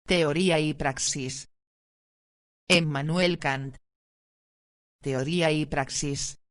Teoría y praxis. Emmanuel Kant. Teoría y praxis.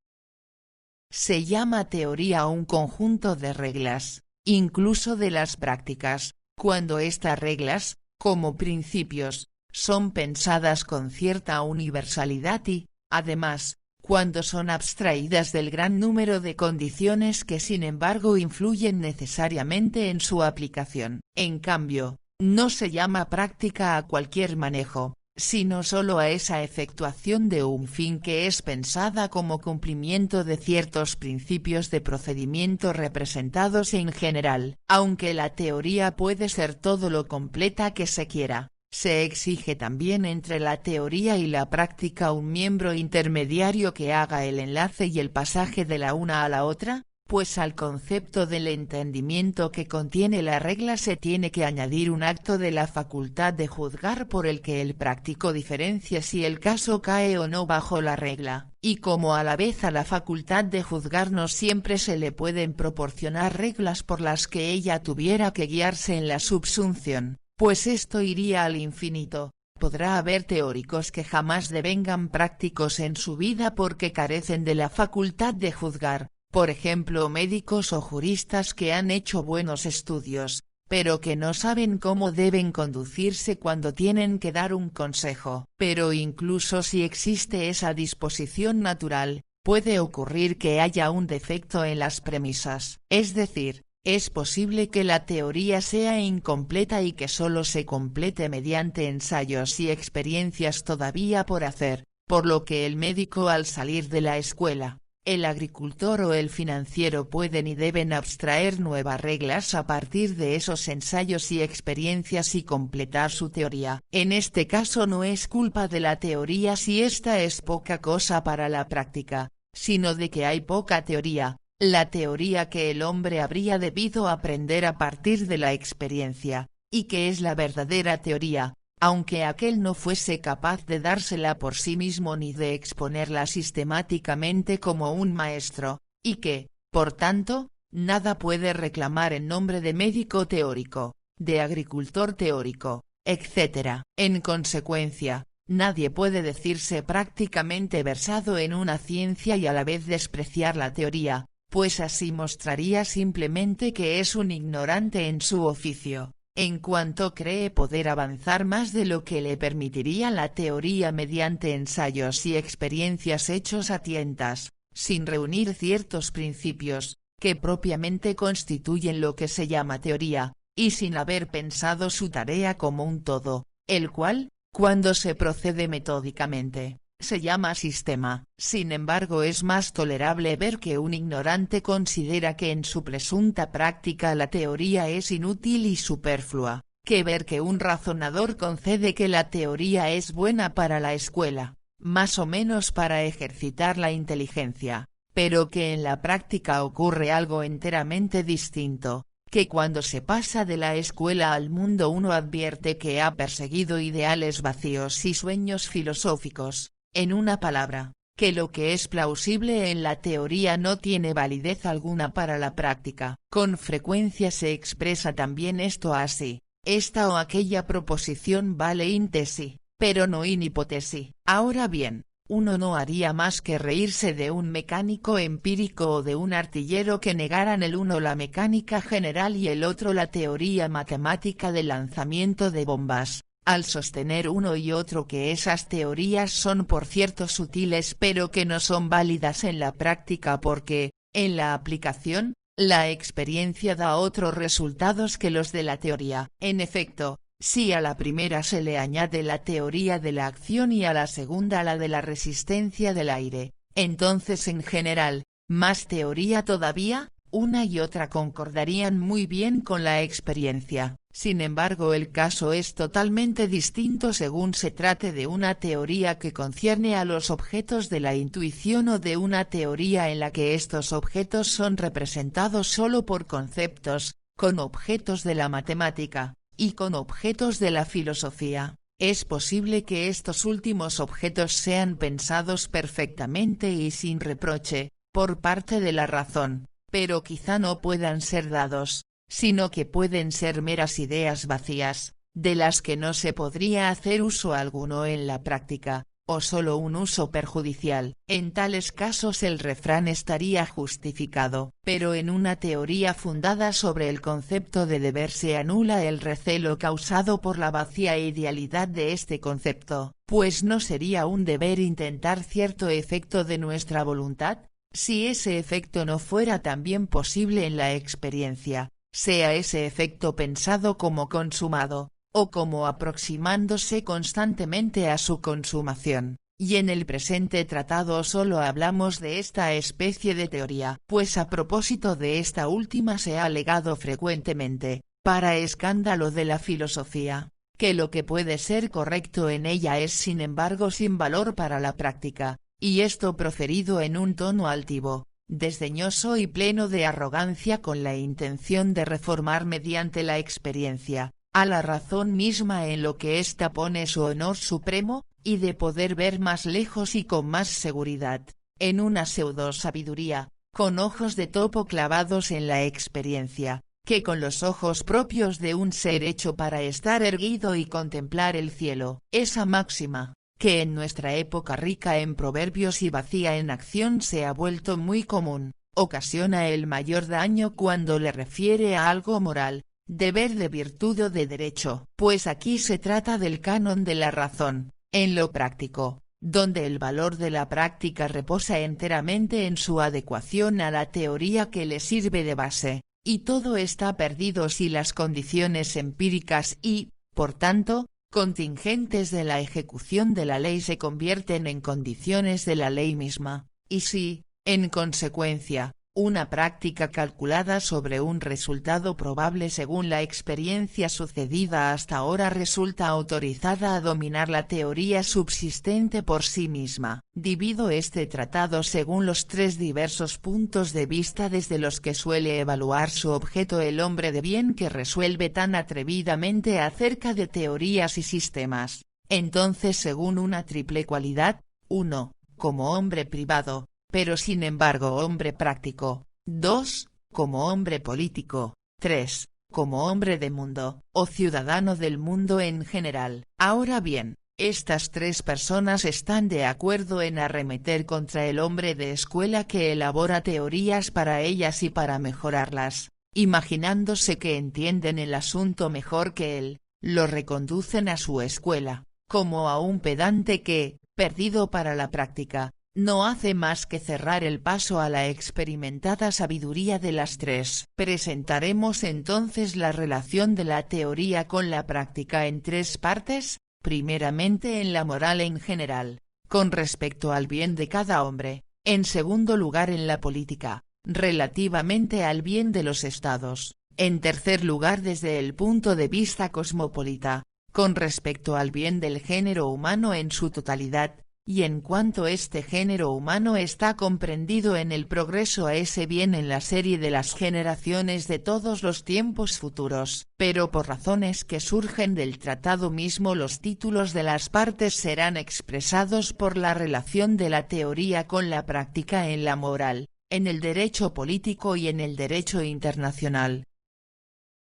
Se llama teoría a un conjunto de reglas, incluso de las prácticas, cuando estas reglas, como principios, son pensadas con cierta universalidad y, además, cuando son abstraídas del gran número de condiciones que sin embargo influyen necesariamente en su aplicación. En cambio, no se llama práctica a cualquier manejo, sino solo a esa efectuación de un fin que es pensada como cumplimiento de ciertos principios de procedimiento representados en general. Aunque la teoría puede ser todo lo completa que se quiera, se exige también entre la teoría y la práctica un miembro intermediario que haga el enlace y el pasaje de la una a la otra, pues al concepto del entendimiento que contiene la regla se tiene que añadir un acto de la facultad de juzgar por el que el práctico diferencia si el caso cae o no bajo la regla, y como a la vez a la facultad de juzgar no siempre se le pueden proporcionar reglas por las que ella tuviera que guiarse en la subsunción, pues esto iría al infinito. Podrá haber teóricos que jamás devengan prácticos en su vida porque carecen de la facultad de juzgar, por ejemplo médicos o juristas que han hecho buenos estudios, pero que no saben cómo deben conducirse cuando tienen que dar un consejo. Pero incluso si existe esa disposición natural, puede ocurrir que haya un defecto en las premisas. Es decir, es posible que la teoría sea incompleta y que solo se complete mediante ensayos y experiencias todavía por hacer, por lo que el médico al salir de la escuela, el agricultor o el financiero pueden y deben abstraer nuevas reglas a partir de esos ensayos y experiencias y completar su teoría. En este caso no es culpa de la teoría si esta es poca cosa para la práctica, sino de que hay poca teoría, la teoría que el hombre habría debido aprender a partir de la experiencia, y que es la verdadera teoría, aunque aquel no fuese capaz de dársela por sí mismo ni de exponerla sistemáticamente como un maestro, y que, por tanto, nada puede reclamar en nombre de médico teórico, de agricultor teórico, etc. En consecuencia, nadie puede decirse prácticamente versado en una ciencia y a la vez despreciar la teoría, pues así mostraría simplemente que es un ignorante en su oficio. En cuanto cree poder avanzar más de lo que le permitiría la teoría mediante ensayos y experiencias hechos a tientas, sin reunir ciertos principios, que propiamente constituyen lo que se llama teoría, y sin haber pensado su tarea como un todo, el cual, cuando se procede metódicamente, se llama sistema. Sin embargo es más tolerable ver que un ignorante considera que en su presunta práctica la teoría es inútil y superflua, que ver que un razonador concede que la teoría es buena para la escuela, más o menos para ejercitar la inteligencia, pero que en la práctica ocurre algo enteramente distinto, que cuando se pasa de la escuela al mundo uno advierte que ha perseguido ideales vacíos y sueños filosóficos. En una palabra, que lo que es plausible en la teoría no tiene validez alguna para la práctica. Con frecuencia se expresa también esto así: esta o aquella proposición vale in tesi, pero no in hipótesi. Ahora bien, uno no haría más que reírse de un mecánico empírico o de un artillero que negaran el uno la mecánica general y el otro la teoría matemática del lanzamiento de bombas, al sostener uno y otro que esas teorías son por cierto sutiles pero que no son válidas en la práctica porque, en la aplicación, la experiencia da otros resultados que los de la teoría. En efecto, si a la primera se le añade la teoría de la acción y a la segunda la de la resistencia del aire, entonces en general, más teoría todavía, una y otra concordarían muy bien con la experiencia. Sin embargo el caso es totalmente distinto según se trate de una teoría que concierne a los objetos de la intuición o de una teoría en la que estos objetos son representados solo por conceptos, con objetos de la matemática, y con objetos de la filosofía. Es posible que estos últimos objetos sean pensados perfectamente y sin reproche, por parte de la razón, pero quizá no puedan ser dados, sino que pueden ser meras ideas vacías, de las que no se podría hacer uso alguno en la práctica, o solo un uso perjudicial. En tales casos el refrán estaría justificado, pero en una teoría fundada sobre el concepto de deber se anula el recelo causado por la vacía idealidad de este concepto, pues no sería un deber intentar cierto efecto de nuestra voluntad, si ese efecto no fuera también posible en la experiencia, sea ese efecto pensado como consumado, o como aproximándose constantemente a su consumación, y en el presente tratado solo hablamos de esta especie de teoría, pues a propósito de esta última se ha alegado frecuentemente, para escándalo de la filosofía, que lo que puede ser correcto en ella es sin embargo sin valor para la práctica, y esto proferido en un tono altivo, desdeñoso y pleno de arrogancia con la intención de reformar mediante la experiencia a la razón misma en lo que ésta pone su honor supremo, y de poder ver más lejos y con más seguridad, en una pseudo-sabiduría, con ojos de topo clavados en la experiencia, que con los ojos propios de un ser hecho para estar erguido y contemplar el cielo. Esa máxima, que en nuestra época rica en proverbios y vacía en acción se ha vuelto muy común, ocasiona el mayor daño cuando le refiere a algo moral, deber de virtud o de derecho, pues aquí se trata del canon de la razón, en lo práctico, donde el valor de la práctica reposa enteramente en su adecuación a la teoría que le sirve de base, y todo está perdido si las condiciones empíricas y, por tanto, contingentes de la ejecución de la ley se convierten en condiciones de la ley misma, y si, en consecuencia, una práctica calculada sobre un resultado probable según la experiencia sucedida hasta ahora resulta autorizada a dominar la teoría subsistente por sí misma. Divido este tratado según los tres diversos puntos de vista desde los que suele evaluar su objeto el hombre de bien que resuelve tan atrevidamente acerca de teorías y sistemas. Entonces según una triple cualidad, 1, como hombre privado, pero sin embargo hombre práctico, 2, como hombre político, 3, como hombre de mundo, o ciudadano del mundo en general. Ahora bien, estas tres personas están de acuerdo en arremeter contra el hombre de escuela que elabora teorías para ellas y para mejorarlas, imaginándose que entienden el asunto mejor que él, lo reconducen a su escuela, como a un pedante que, perdido para la práctica, no hace más que cerrar el paso a la experimentada sabiduría de las tres. Presentaremos entonces la relación de la teoría con la práctica en tres partes, primeramente en la moral en general, con respecto al bien de cada hombre, en segundo lugar en la política, relativamente al bien de los estados, en tercer lugar desde el punto de vista cosmopolita, con respecto al bien del género humano en su totalidad, y en cuanto este género humano está comprendido en el progreso a ese bien en la serie de las generaciones de todos los tiempos futuros. Pero por razones que surgen del tratado mismo los títulos de las partes serán expresados por la relación de la teoría con la práctica en la moral, en el derecho político y en el derecho internacional.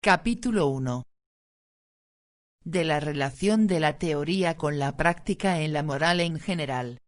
Capítulo 1. De la relación de la teoría con la práctica en la moral en general.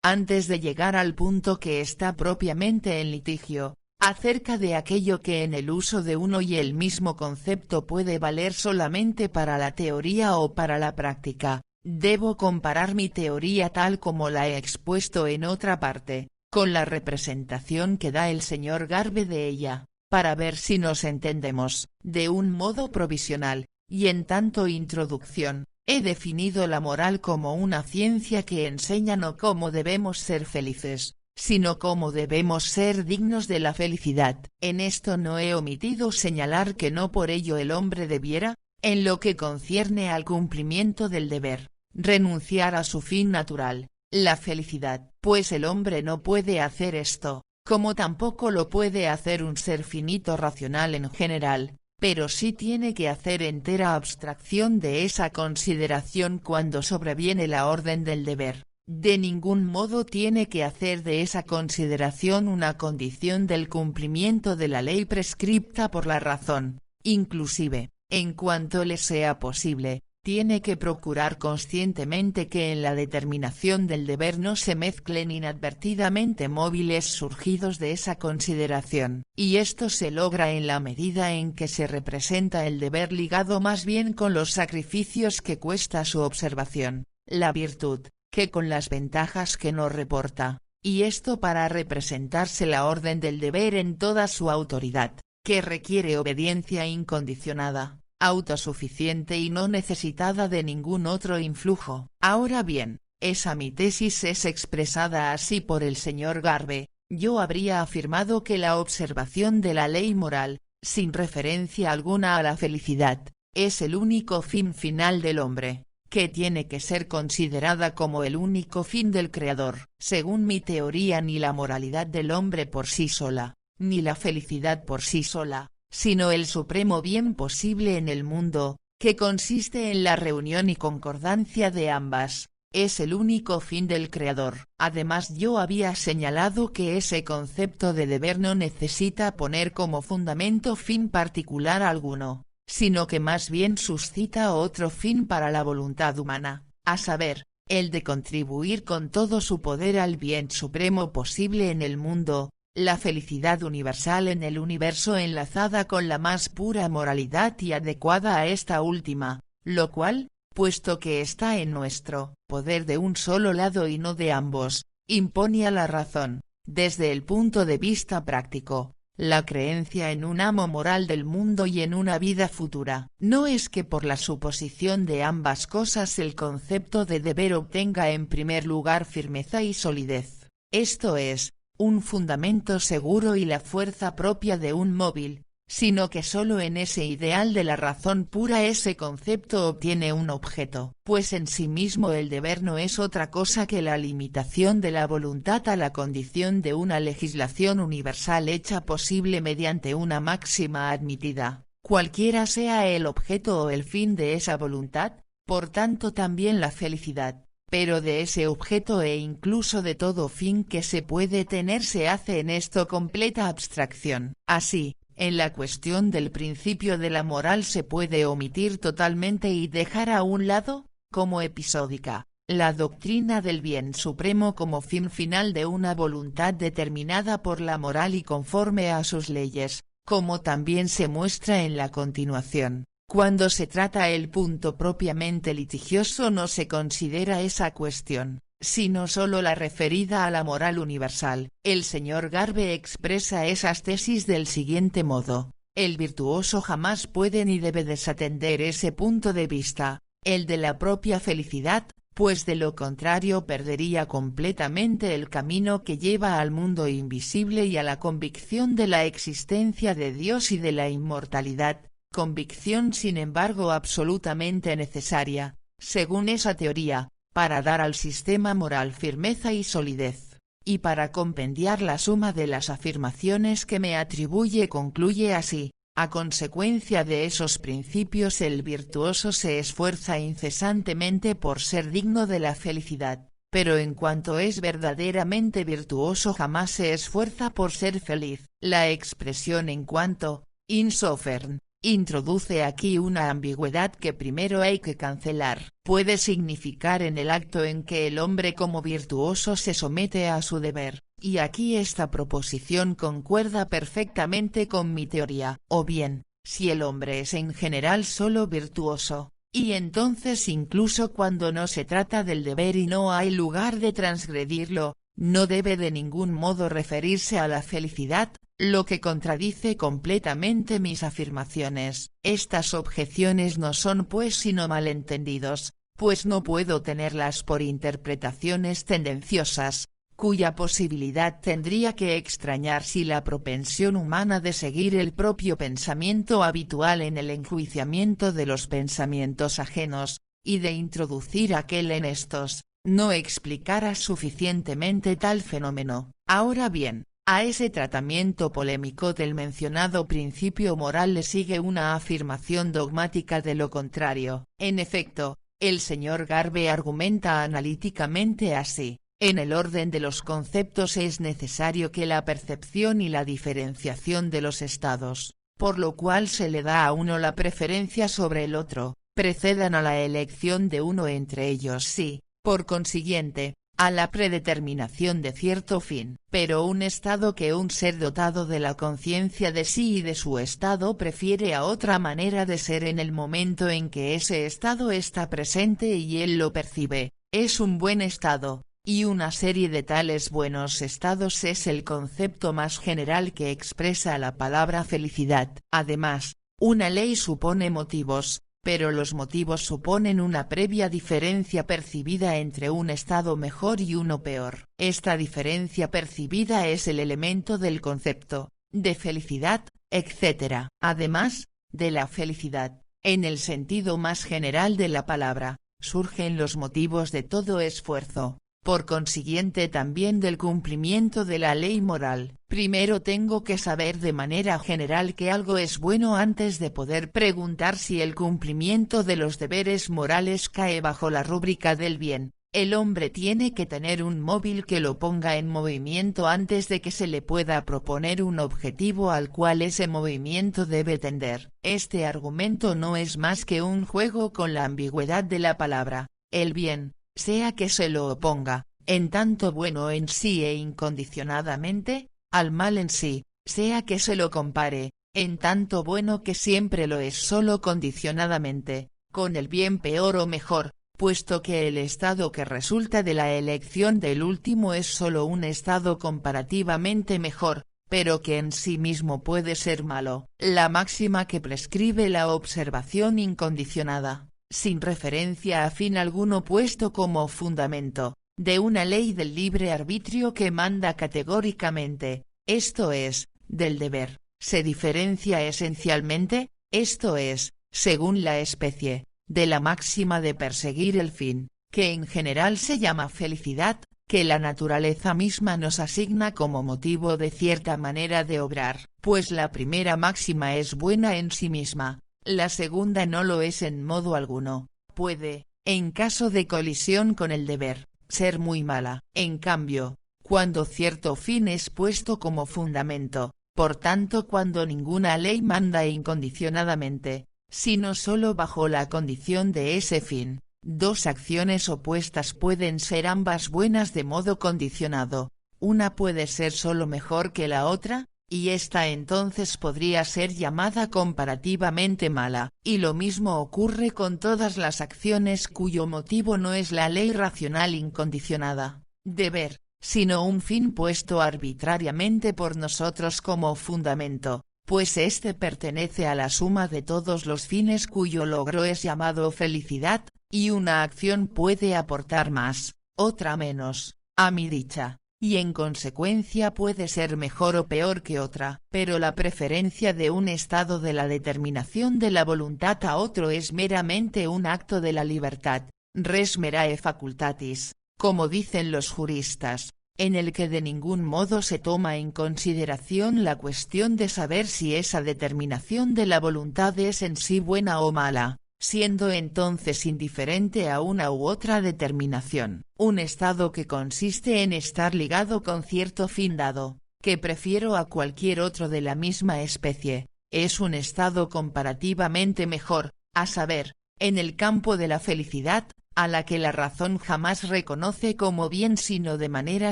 Antes de llegar al punto que está propiamente en litigio, acerca de aquello que en el uso de uno y el mismo concepto puede valer solamente para la teoría o para la práctica, debo comparar mi teoría tal como la he expuesto en otra parte, con la representación que da el señor Garbe de ella, para ver si nos entendemos, de un modo provisional. Y en tanto introducción, he definido la moral como una ciencia que enseña no cómo debemos ser felices, sino cómo debemos ser dignos de la felicidad. En esto no he omitido señalar que no por ello el hombre debiera, en lo que concierne al cumplimiento del deber, renunciar a su fin natural, la felicidad, pues el hombre no puede hacer esto, como tampoco lo puede hacer un ser finito racional en general. Pero sí tiene que hacer entera abstracción de esa consideración cuando sobreviene la orden del deber, de ningún modo tiene que hacer de esa consideración una condición del cumplimiento de la ley prescripta por la razón, inclusive, en cuanto le sea posible, tiene que procurar conscientemente que en la determinación del deber no se mezclen inadvertidamente móviles surgidos de esa consideración, y esto se logra en la medida en que se representa el deber ligado más bien con los sacrificios que cuesta su observación, la virtud, que con las ventajas que nos reporta, y esto para representarse la orden del deber en toda su autoridad, que requiere obediencia incondicionada, autosuficiente y no necesitada de ningún otro influjo. Ahora bien, esa mi tesis es expresada así por el señor Garbe. Yo habría afirmado que la observación de la ley moral, sin referencia alguna a la felicidad, es el único fin final del hombre, que tiene que ser considerada como el único fin del Creador. Según mi teoría, ni la moralidad del hombre por sí sola, ni la felicidad por sí sola, sino el supremo bien posible en el mundo, que consiste en la reunión y concordancia de ambas, es el único fin del Creador. Además, yo había señalado que ese concepto de deber no necesita poner como fundamento fin particular alguno, sino que más bien suscita otro fin para la voluntad humana, a saber, el de contribuir con todo su poder al bien supremo posible en el mundo, la felicidad universal en el universo enlazada con la más pura moralidad y adecuada a esta última, lo cual, puesto que está en nuestro poder de un solo lado y no de ambos, impone a la razón, desde el punto de vista práctico, la creencia en un amo moral del mundo y en una vida futura. No es que por la suposición de ambas cosas el concepto de deber obtenga en primer lugar firmeza y solidez, esto es, un fundamento seguro y la fuerza propia de un móvil, sino que solo en ese ideal de la razón pura ese concepto obtiene un objeto, pues en sí mismo el deber no es otra cosa que la limitación de la voluntad a la condición de una legislación universal hecha posible mediante una máxima admitida, cualquiera sea el objeto o el fin de esa voluntad, por tanto también la felicidad. Pero de ese objeto e incluso de todo fin que se puede tener se hace en esto completa abstracción. Así, en la cuestión del principio de la moral se puede omitir totalmente y dejar a un lado, como episódica, la doctrina del bien supremo como fin final de una voluntad determinada por la moral y conforme a sus leyes, como también se muestra en la continuación. Cuando se trata el punto propiamente litigioso no se considera esa cuestión, sino solo la referida a la moral universal. El señor Garbe expresa esas tesis del siguiente modo: el virtuoso jamás puede ni debe desatender ese punto de vista, el de la propia felicidad, pues de lo contrario perdería completamente el camino que lleva al mundo invisible y a la convicción de la existencia de Dios y de la inmortalidad. Convicción sin embargo absolutamente necesaria, según esa teoría, para dar al sistema moral firmeza y solidez, y para compendiar la suma de las afirmaciones que me atribuye concluye así: a consecuencia de esos principios el virtuoso se esfuerza incesantemente por ser digno de la felicidad, pero en cuanto es verdaderamente virtuoso jamás se esfuerza por ser feliz. La expresión en cuanto, insofern, introduce aquí una ambigüedad que primero hay que cancelar. Puede significar en el acto en que el hombre como virtuoso se somete a su deber, y aquí esta proposición concuerda perfectamente con mi teoría. O bien, si el hombre es en general solo virtuoso, y entonces incluso cuando no se trata del deber y no hay lugar de transgredirlo, no debe de ningún modo referirse a la felicidad, lo que contradice completamente mis afirmaciones. Estas objeciones no son pues sino malentendidos, pues no puedo tenerlas por interpretaciones tendenciosas, cuya posibilidad tendría que extrañar si la propensión humana de seguir el propio pensamiento habitual en el enjuiciamiento de los pensamientos ajenos, y de introducir aquel en estos, no explicara suficientemente tal fenómeno. Ahora bien, a ese tratamiento polémico del mencionado principio moral le sigue una afirmación dogmática de lo contrario. En efecto, el señor Garbe argumenta analíticamente así: en el orden de los conceptos es necesario que la percepción y la diferenciación de los estados, por lo cual se le da a uno la preferencia sobre el otro, precedan a la elección de uno entre ellos y, por consiguiente, a la predeterminación de cierto fin. Pero un estado que un ser dotado de la conciencia de sí y de su estado prefiere a otra manera de ser en el momento en que ese estado está presente y él lo percibe, es un buen estado, y una serie de tales buenos estados es el concepto más general que expresa la palabra felicidad. Además, una ley supone motivos, pero los motivos suponen una previa diferencia percibida entre un estado mejor y uno peor. Esta diferencia percibida es el elemento del concepto, de felicidad, etc. Además, de la felicidad, en el sentido más general de la palabra, surgen los motivos de todo esfuerzo, por consiguiente también del cumplimiento de la ley moral. Primero tengo que saber de manera general que algo es bueno antes de poder preguntar si el cumplimiento de los deberes morales cae bajo la rúbrica del bien. El hombre tiene que tener un móvil que lo ponga en movimiento antes de que se le pueda proponer un objetivo al cual ese movimiento debe tender. Este argumento no es más que un juego con la ambigüedad de la palabra, el bien, sea que se lo oponga, en tanto bueno en sí e incondicionadamente, al mal en sí, sea que se lo compare, en tanto bueno que siempre lo es solo condicionadamente, con el bien peor o mejor, puesto que el estado que resulta de la elección del último es solo un estado comparativamente mejor, pero que en sí mismo puede ser malo. La máxima que prescribe la observación incondicionada, sin referencia a fin alguno puesto como fundamento, de una ley del libre arbitrio que manda categóricamente, esto es, del deber, se diferencia esencialmente, esto es, según la especie, de la máxima de perseguir el fin, que en general se llama felicidad, que la naturaleza misma nos asigna como motivo de cierta manera de obrar, pues la primera máxima es buena en sí misma, la segunda no lo es en modo alguno, puede, en caso de colisión con el deber, ser muy mala. En cambio, cuando cierto fin es puesto como fundamento, por tanto cuando ninguna ley manda incondicionadamente, sino solo bajo la condición de ese fin, dos acciones opuestas pueden ser ambas buenas de modo condicionado, una puede ser solo mejor que la otra, y esta entonces podría ser llamada comparativamente mala, y lo mismo ocurre con todas las acciones cuyo motivo no es la ley racional incondicionada, deber, sino un fin puesto arbitrariamente por nosotros como fundamento, pues éste pertenece a la suma de todos los fines cuyo logro es llamado felicidad, y una acción puede aportar más, otra menos, a mi dicha, y en consecuencia puede ser mejor o peor que otra. Pero la preferencia de un estado de la determinación de la voluntad a otro es meramente un acto de la libertad, res merae facultatis, como dicen los juristas, en el que de ningún modo se toma en consideración la cuestión de saber si esa determinación de la voluntad es en sí buena o mala, siendo entonces indiferente a una u otra determinación. Un estado que consiste en estar ligado con cierto fin dado, que prefiero a cualquier otro de la misma especie, es un estado comparativamente mejor, a saber, en el campo de la felicidad, a la que la razón jamás reconoce como bien sino de manera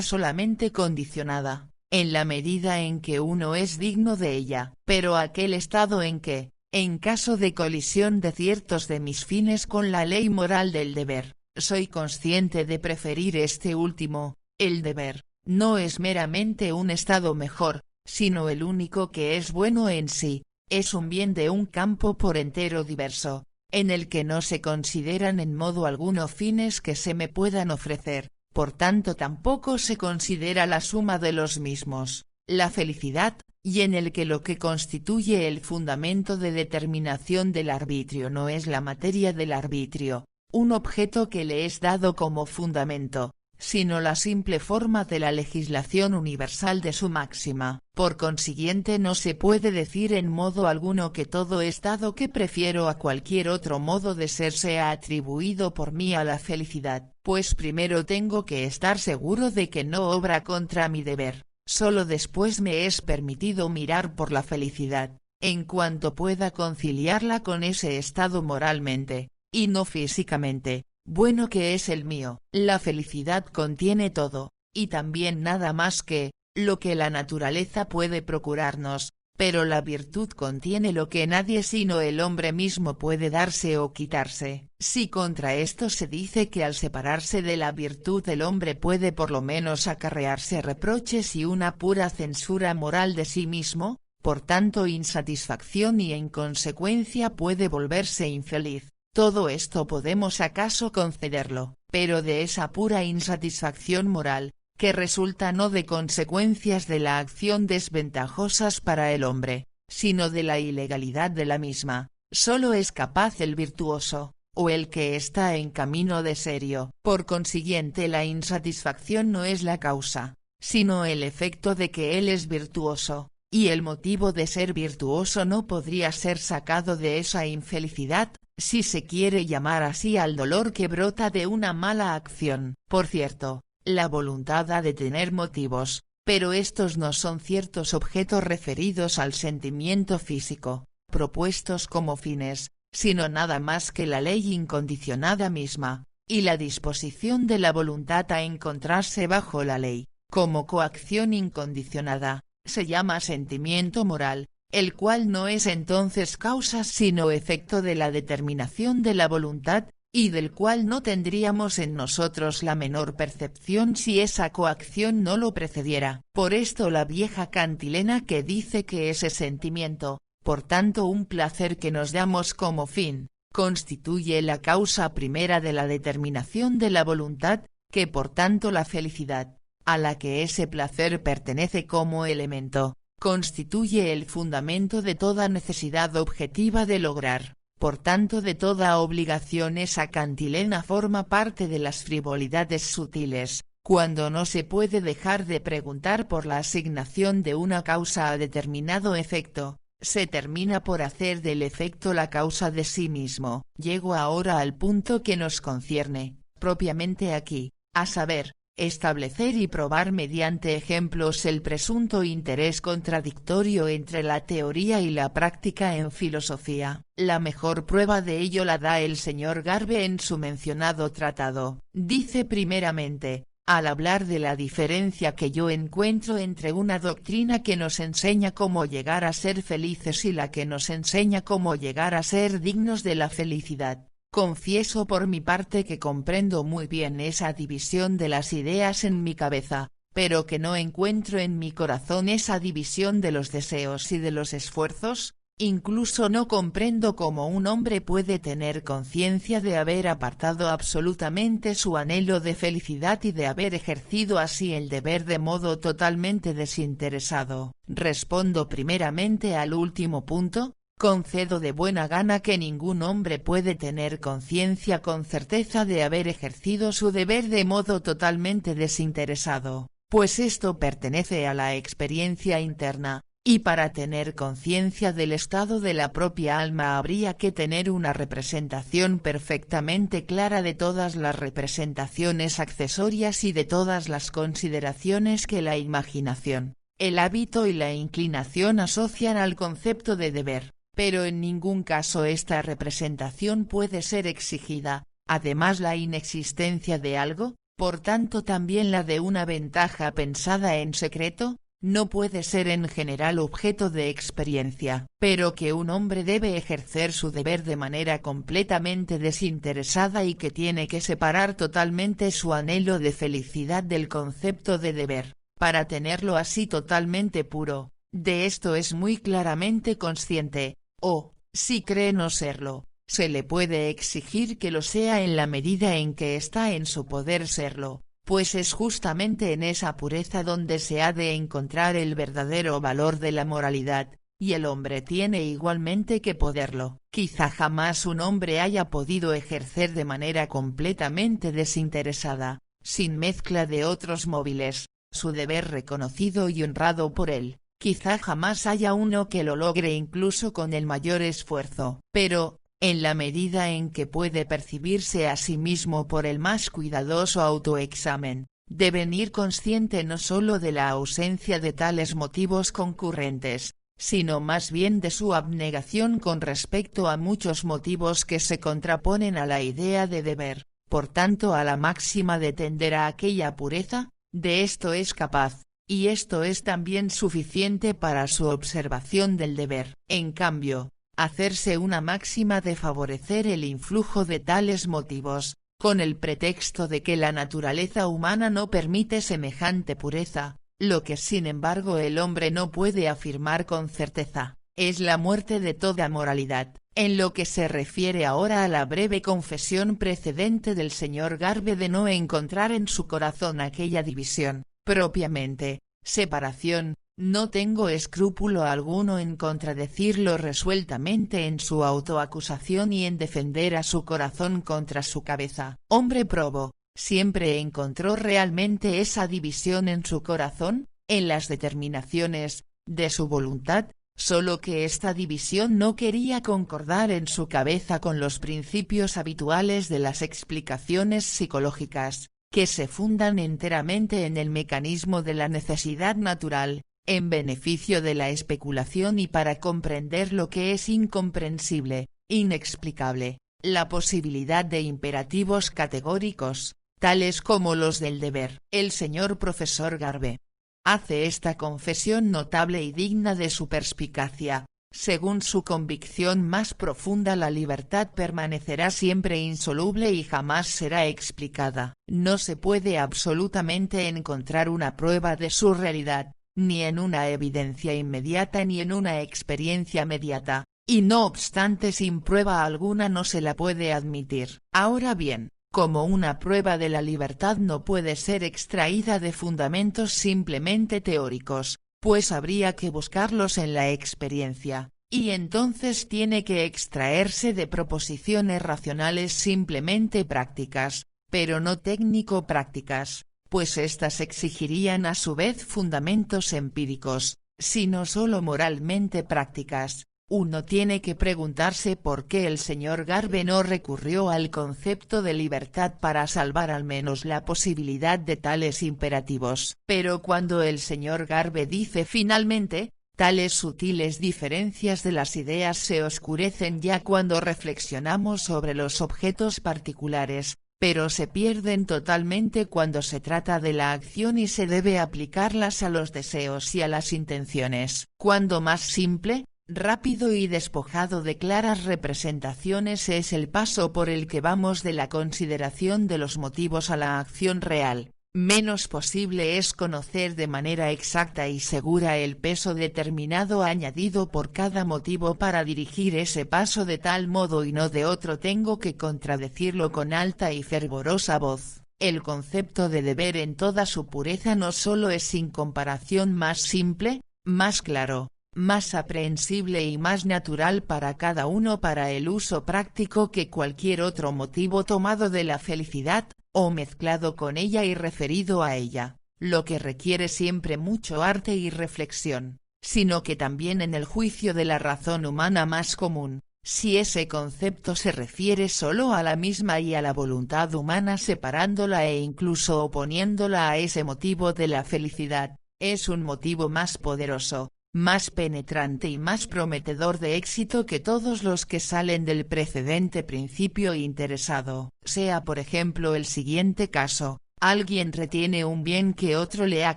solamente condicionada, en la medida en que uno es digno de ella. Pero aquel estado en que, en caso de colisión de ciertos de mis fines con la ley moral del deber, soy consciente de preferir este último, el deber, no es meramente un estado mejor, sino el único que es bueno en sí, es un bien de un campo por entero diverso, en el que no se consideran en modo alguno fines que se me puedan ofrecer, por tanto tampoco se considera la suma de los mismos, la felicidad, y en el que lo que constituye el fundamento de determinación del arbitrio no es la materia del arbitrio, un objeto que le es dado como fundamento, sino la simple forma de la legislación universal de su máxima. Por consiguiente no se puede decir en modo alguno que todo estado que prefiero a cualquier otro modo de ser sea atribuido por mí a la felicidad, pues primero tengo que estar seguro de que no obra contra mi deber, solo después me es permitido mirar por la felicidad, en cuanto pueda conciliarla con ese estado moralmente, y no físicamente, bueno que es el mío. La felicidad contiene todo, y también nada más que, lo que la naturaleza puede procurarnos, pero la virtud contiene lo que nadie sino el hombre mismo puede darse o quitarse. Si contra esto se dice que al separarse de la virtud el hombre puede por lo menos acarrearse reproches y una pura censura moral de sí mismo, por tanto insatisfacción y en consecuencia puede volverse infeliz, todo esto podemos acaso concederlo, pero de esa pura insatisfacción moral, que resulta no de consecuencias de la acción desventajosas para el hombre, sino de la ilegalidad de la misma, solo es capaz el virtuoso, o el que está en camino de serio. Por consiguiente la insatisfacción no es la causa, sino el efecto de que él es virtuoso, y el motivo de ser virtuoso no podría ser sacado de esa infelicidad, si se quiere llamar así al dolor que brota de una mala acción. Por cierto, la voluntad ha de tener motivos, pero estos no son ciertos objetos referidos al sentimiento físico, propuestos como fines, sino nada más que la ley incondicionada misma, y la disposición de la voluntad a encontrarse bajo la ley, como coacción incondicionada, se llama sentimiento moral, el cual no es entonces causa sino efecto de la determinación de la voluntad, y del cual no tendríamos en nosotros la menor percepción si esa coacción no lo precediera. Por esto la vieja cantilena que dice que ese sentimiento, por tanto un placer que nos damos como fin, constituye la causa primera de la determinación de la voluntad, que por tanto la felicidad, a la que ese placer pertenece como elemento, constituye el fundamento de toda necesidad objetiva de lograr. Por tanto de toda obligación esa cantilena forma parte de las frivolidades sutiles, cuando no se puede dejar de preguntar por la asignación de una causa a determinado efecto, se termina por hacer del efecto la causa de sí mismo. Llego ahora al punto que nos concierne, propiamente aquí, a saber, establecer y probar mediante ejemplos el presunto interés contradictorio entre la teoría y la práctica en filosofía. La mejor prueba de ello la da el señor Garbe en su mencionado tratado. Dice primeramente, al hablar de la diferencia que yo encuentro entre una doctrina que nos enseña cómo llegar a ser felices y la que nos enseña cómo llegar a ser dignos de la felicidad. Confieso por mi parte que comprendo muy bien esa división de las ideas en mi cabeza, pero que no encuentro en mi corazón esa división de los deseos y de los esfuerzos, incluso no comprendo cómo un hombre puede tener conciencia de haber apartado absolutamente su anhelo de felicidad y de haber ejercido así el deber de modo totalmente desinteresado. Respondo primeramente al último punto. Concedo de buena gana que ningún hombre puede tener conciencia con certeza de haber ejercido su deber de modo totalmente desinteresado, pues esto pertenece a la experiencia interna, y para tener conciencia del estado de la propia alma habría que tener una representación perfectamente clara de todas las representaciones accesorias y de todas las consideraciones que la imaginación, el hábito y la inclinación asocian al concepto de deber. Pero en ningún caso esta representación puede ser exigida, además la inexistencia de algo, por tanto también la de una ventaja pensada en secreto, no puede ser en general objeto de experiencia. Pero que un hombre debe ejercer su deber de manera completamente desinteresada y que tiene que separar totalmente su anhelo de felicidad del concepto de deber, para tenerlo así totalmente puro, de esto es muy claramente consciente. O, si cree no serlo, se le puede exigir que lo sea en la medida en que está en su poder serlo, pues es justamente en esa pureza donde se ha de encontrar el verdadero valor de la moralidad, y el hombre tiene igualmente que poderlo. Quizá jamás un hombre haya podido ejercer de manera completamente desinteresada, sin mezcla de otros móviles, su deber reconocido y honrado por él. Quizá jamás haya uno que lo logre incluso con el mayor esfuerzo, pero, en la medida en que puede percibirse a sí mismo por el más cuidadoso autoexamen, devenir consciente no solo de la ausencia de tales motivos concurrentes, sino más bien de su abnegación con respecto a muchos motivos que se contraponen a la idea de deber, por tanto a la máxima de tender a aquella pureza, de esto es capaz, y esto es también suficiente para su observación del deber. En cambio, hacerse una máxima de favorecer el influjo de tales motivos, con el pretexto de que la naturaleza humana no permite semejante pureza, lo que sin embargo el hombre no puede afirmar con certeza, es la muerte de toda moralidad. En lo que se refiere ahora a la breve confesión precedente del señor Garbe de no encontrar en su corazón aquella división, propiamente, separación, no tengo escrúpulo alguno en contradecirlo resueltamente en su autoacusación y en defender a su corazón contra su cabeza. Hombre probo, ¿siempre encontró realmente esa división en su corazón, en las determinaciones de su voluntad? Solo que esta división no quería concordar en su cabeza con los principios habituales de las explicaciones psicológicas, que se fundan enteramente en el mecanismo de la necesidad natural, en beneficio de la especulación y para comprender lo que es incomprensible, inexplicable, la posibilidad de imperativos categóricos, tales como los del deber. El señor profesor Garbe hace esta confesión notable y digna de su perspicacia. Según su convicción más profunda, la libertad permanecerá siempre insoluble y jamás será explicada. No se puede absolutamente encontrar una prueba de su realidad, ni en una evidencia inmediata ni en una experiencia mediata, y no obstante sin prueba alguna no se la puede admitir. Ahora bien, como una prueba de la libertad no puede ser extraída de fundamentos simplemente teóricos, pues habría que buscarlos en la experiencia, y entonces tiene que extraerse de proposiciones racionales simplemente prácticas, pero no técnico-prácticas, pues éstas exigirían a su vez fundamentos empíricos, sino solo moralmente prácticas. Uno tiene que preguntarse por qué el señor Garbe no recurrió al concepto de libertad para salvar al menos la posibilidad de tales imperativos. Pero cuando el señor Garbe dice finalmente, tales sutiles diferencias de las ideas se oscurecen ya cuando reflexionamos sobre los objetos particulares, pero se pierden totalmente cuando se trata de la acción y se debe aplicarlas a los deseos y a las intenciones. Cuando más simple, rápido y despojado de claras representaciones es el paso por el que vamos de la consideración de los motivos a la acción real, menos posible es conocer de manera exacta y segura el peso determinado añadido por cada motivo para dirigir ese paso de tal modo y no de otro. Tengo que contradecirlo con alta y fervorosa voz. El concepto de deber en toda su pureza no solo es sin comparación más simple, más claro, más aprehensible y más natural para cada uno para el uso práctico que cualquier otro motivo tomado de la felicidad, o mezclado con ella y referido a ella, lo que requiere siempre mucho arte y reflexión, sino que también en el juicio de la razón humana más común, si ese concepto se refiere solo a la misma y a la voluntad humana separándola e incluso oponiéndola a ese motivo de la felicidad, es un motivo más poderoso, más penetrante y más prometedor de éxito que todos los que salen del precedente principio interesado. Sea por ejemplo el siguiente caso, alguien retiene un bien que otro le ha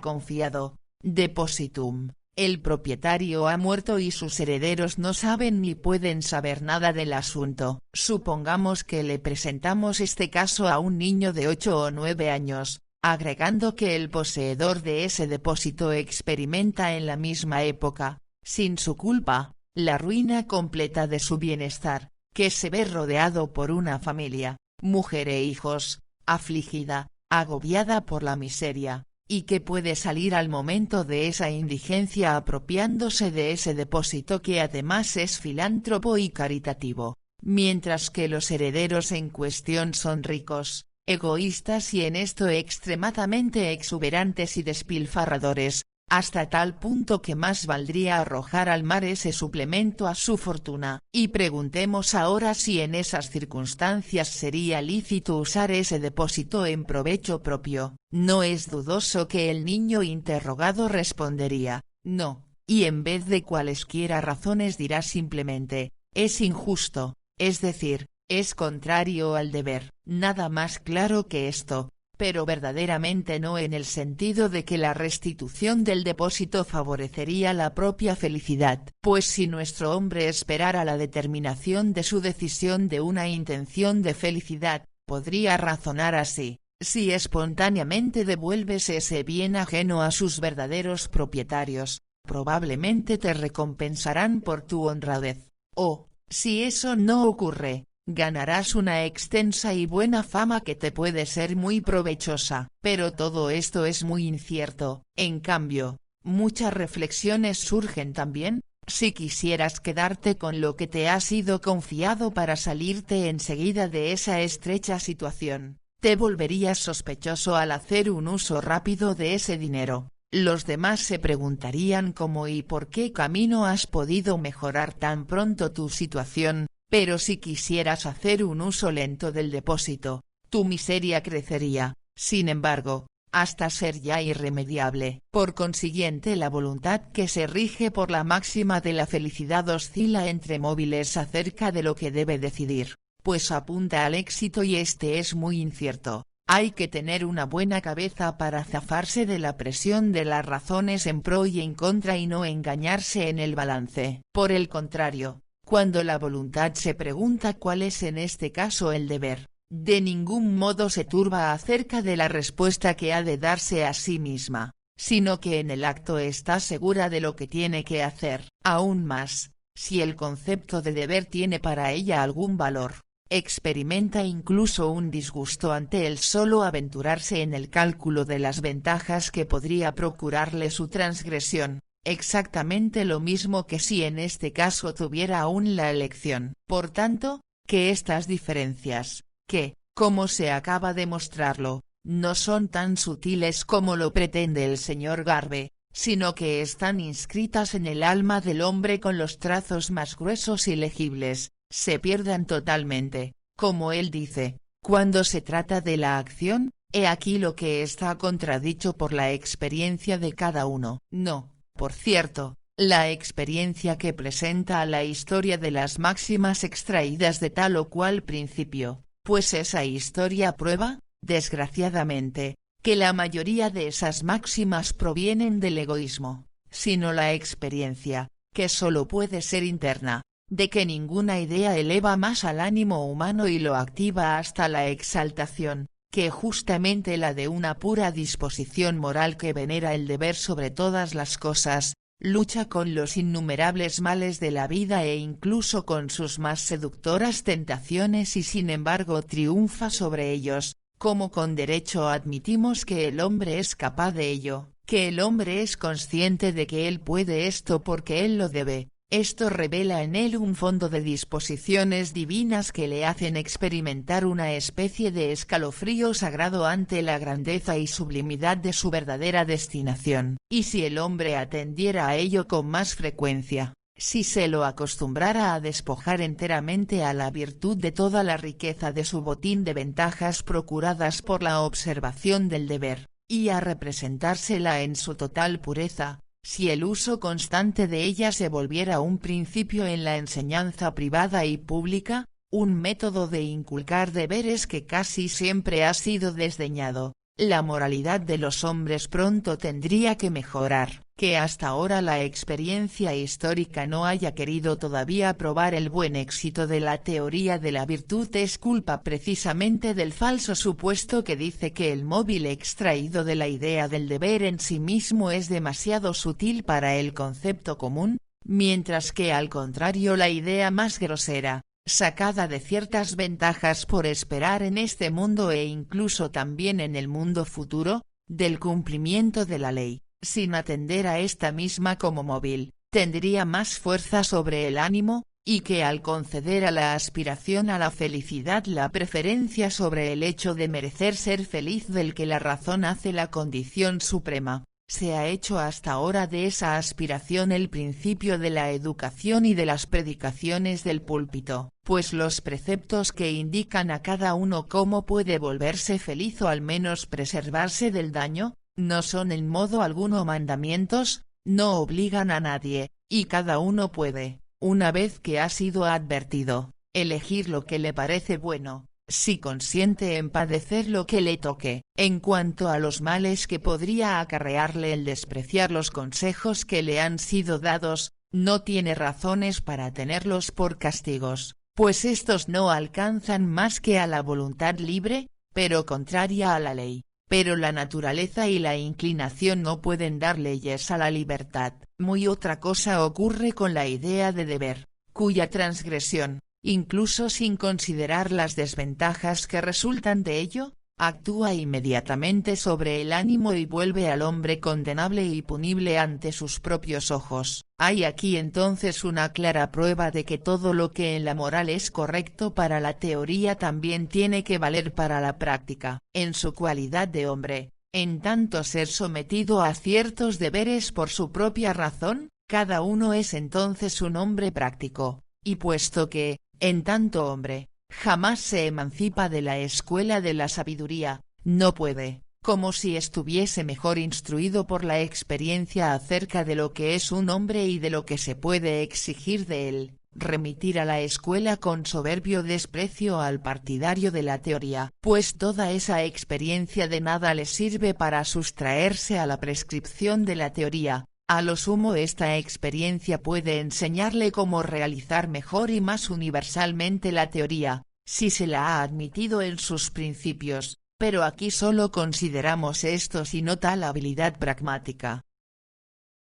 confiado, depositum, el propietario ha muerto y sus herederos no saben ni pueden saber nada del asunto. Supongamos que le presentamos este caso a un niño de 8 o 9 años, agregando que el poseedor de ese depósito experimenta en la misma época, sin su culpa, la ruina completa de su bienestar, que se ve rodeado por una familia, mujer e hijos, afligida, agobiada por la miseria, y que puede salir al momento de esa indigencia apropiándose de ese depósito que además es filántropo y caritativo, mientras que los herederos en cuestión son ricos, egoístas y en esto extremadamente exuberantes y despilfarradores, hasta tal punto que más valdría arrojar al mar ese suplemento a su fortuna. Y preguntemos ahora si en esas circunstancias sería lícito usar ese depósito en provecho propio. No es dudoso que el niño interrogado respondería, no, y en vez de cualesquiera razones dirá simplemente, es injusto, es decir, es contrario al deber. Nada más claro que esto, pero verdaderamente no en el sentido de que la restitución del depósito favorecería la propia felicidad. Pues si nuestro hombre esperara la determinación de su decisión de una intención de felicidad, podría razonar así: si espontáneamente devuelves ese bien ajeno a sus verdaderos propietarios, probablemente te recompensarán por tu honradez. O, si eso no ocurre, ganarás una extensa y buena fama que te puede ser muy provechosa. Pero todo esto es muy incierto. En cambio, muchas reflexiones surgen también. Si quisieras quedarte con lo que te ha sido confiado para salirte enseguida de esa estrecha situación, te volverías sospechoso al hacer un uso rápido de ese dinero. Los demás se preguntarían cómo y por qué camino has podido mejorar tan pronto tu situación, pero si quisieras hacer un uso lento del depósito, tu miseria crecería, sin embargo, hasta ser ya irremediable. Por consiguiente, la voluntad que se rige por la máxima de la felicidad oscila entre móviles acerca de lo que debe decidir, pues apunta al éxito y este es muy incierto. Hay que tener una buena cabeza para zafarse de la presión de las razones en pro y en contra y no engañarse en el balance. Por el contrario, cuando la voluntad se pregunta cuál es en este caso el deber, de ningún modo se turba acerca de la respuesta que ha de darse a sí misma, sino que en el acto está segura de lo que tiene que hacer. Aún más, si el concepto de deber tiene para ella algún valor, experimenta incluso un disgusto ante el solo aventurarse en el cálculo de las ventajas que podría procurarle su transgresión, exactamente lo mismo que si en este caso tuviera aún la elección. Por tanto, que estas diferencias, que, como se acaba de mostrarlo, no son tan sutiles como lo pretende el señor Garbe, sino que están inscritas en el alma del hombre con los trazos más gruesos y legibles, se pierdan totalmente, como él dice, cuando se trata de la acción. He aquí lo que está contradicho por la experiencia de cada uno. No, por cierto, la experiencia que presenta a la historia de las máximas extraídas de tal o cual principio, pues esa historia prueba, desgraciadamente, que la mayoría de esas máximas provienen del egoísmo, sino la experiencia, que solo puede ser interna, de que ninguna idea eleva más al ánimo humano y lo activa hasta la exaltación, que justamente la de una pura disposición moral que venera el deber sobre todas las cosas, lucha con los innumerables males de la vida e incluso con sus más seductoras tentaciones y sin embargo triunfa sobre ellos, como con derecho admitimos que el hombre es capaz de ello, que el hombre es consciente de que él puede esto porque él lo debe. Esto revela en él un fondo de disposiciones divinas que le hacen experimentar una especie de escalofrío sagrado ante la grandeza y sublimidad de su verdadera destinación. Y si el hombre atendiera a ello con más frecuencia, si se lo acostumbrara a despojar enteramente a la virtud de toda la riqueza de su botín de ventajas procuradas por la observación del deber, y a representársela en su total pureza, si el uso constante de ella se volviera un principio en la enseñanza privada y pública, un método de inculcar deberes que casi siempre ha sido desdeñado, la moralidad de los hombres pronto tendría que mejorar. Que hasta ahora la experiencia histórica no haya querido todavía probar el buen éxito de la teoría de la virtud es culpa precisamente del falso supuesto que dice que el móvil extraído de la idea del deber en sí mismo es demasiado sutil para el concepto común, mientras que al contrario la idea más grosera, sacada de ciertas ventajas por esperar en este mundo e incluso también en el mundo futuro, del cumplimiento de la ley, sin atender a esta misma como móvil, tendría más fuerza sobre el ánimo, y que al conceder a la aspiración a la felicidad la preferencia sobre el hecho de merecer ser feliz del que la razón hace la condición suprema, se ha hecho hasta ahora de esa aspiración el principio de la educación y de las predicaciones del púlpito, pues los preceptos que indican a cada uno cómo puede volverse feliz o al menos preservarse del daño, no son en modo alguno mandamientos, no obligan a nadie, y cada uno puede, una vez que ha sido advertido, elegir lo que le parece bueno, si consiente en padecer lo que le toque. En cuanto a los males que podría acarrearle el despreciar los consejos que le han sido dados, no tiene razones para tenerlos por castigos, pues estos no alcanzan más que a la voluntad libre, pero contraria a la ley. Pero la naturaleza y la inclinación no pueden dar leyes a la libertad. Muy otra cosa ocurre con la idea de deber, cuya transgresión, incluso sin considerar las desventajas que resultan de ello, actúa inmediatamente sobre el ánimo y vuelve al hombre condenable y punible ante sus propios ojos. Hay aquí entonces una clara prueba de que todo lo que en la moral es correcto para la teoría también tiene que valer para la práctica. En su cualidad de hombre, en tanto ser sometido a ciertos deberes por su propia razón, cada uno es entonces un hombre práctico, y puesto que, en tanto hombre, jamás se emancipa de la escuela de la sabiduría, no puede, como si estuviese mejor instruido por la experiencia acerca de lo que es un hombre y de lo que se puede exigir de él, remitir a la escuela con soberbio desprecio al partidario de la teoría, pues toda esa experiencia de nada le sirve para sustraerse a la prescripción de la teoría. A lo sumo esta experiencia puede enseñarle cómo realizar mejor y más universalmente la teoría, si se la ha admitido en sus principios, pero aquí solo consideramos estos y no tal habilidad pragmática.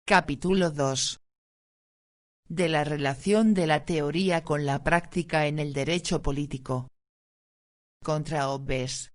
Capítulo 2. De la relación de la teoría con la práctica en el derecho político. Contra Hobbes.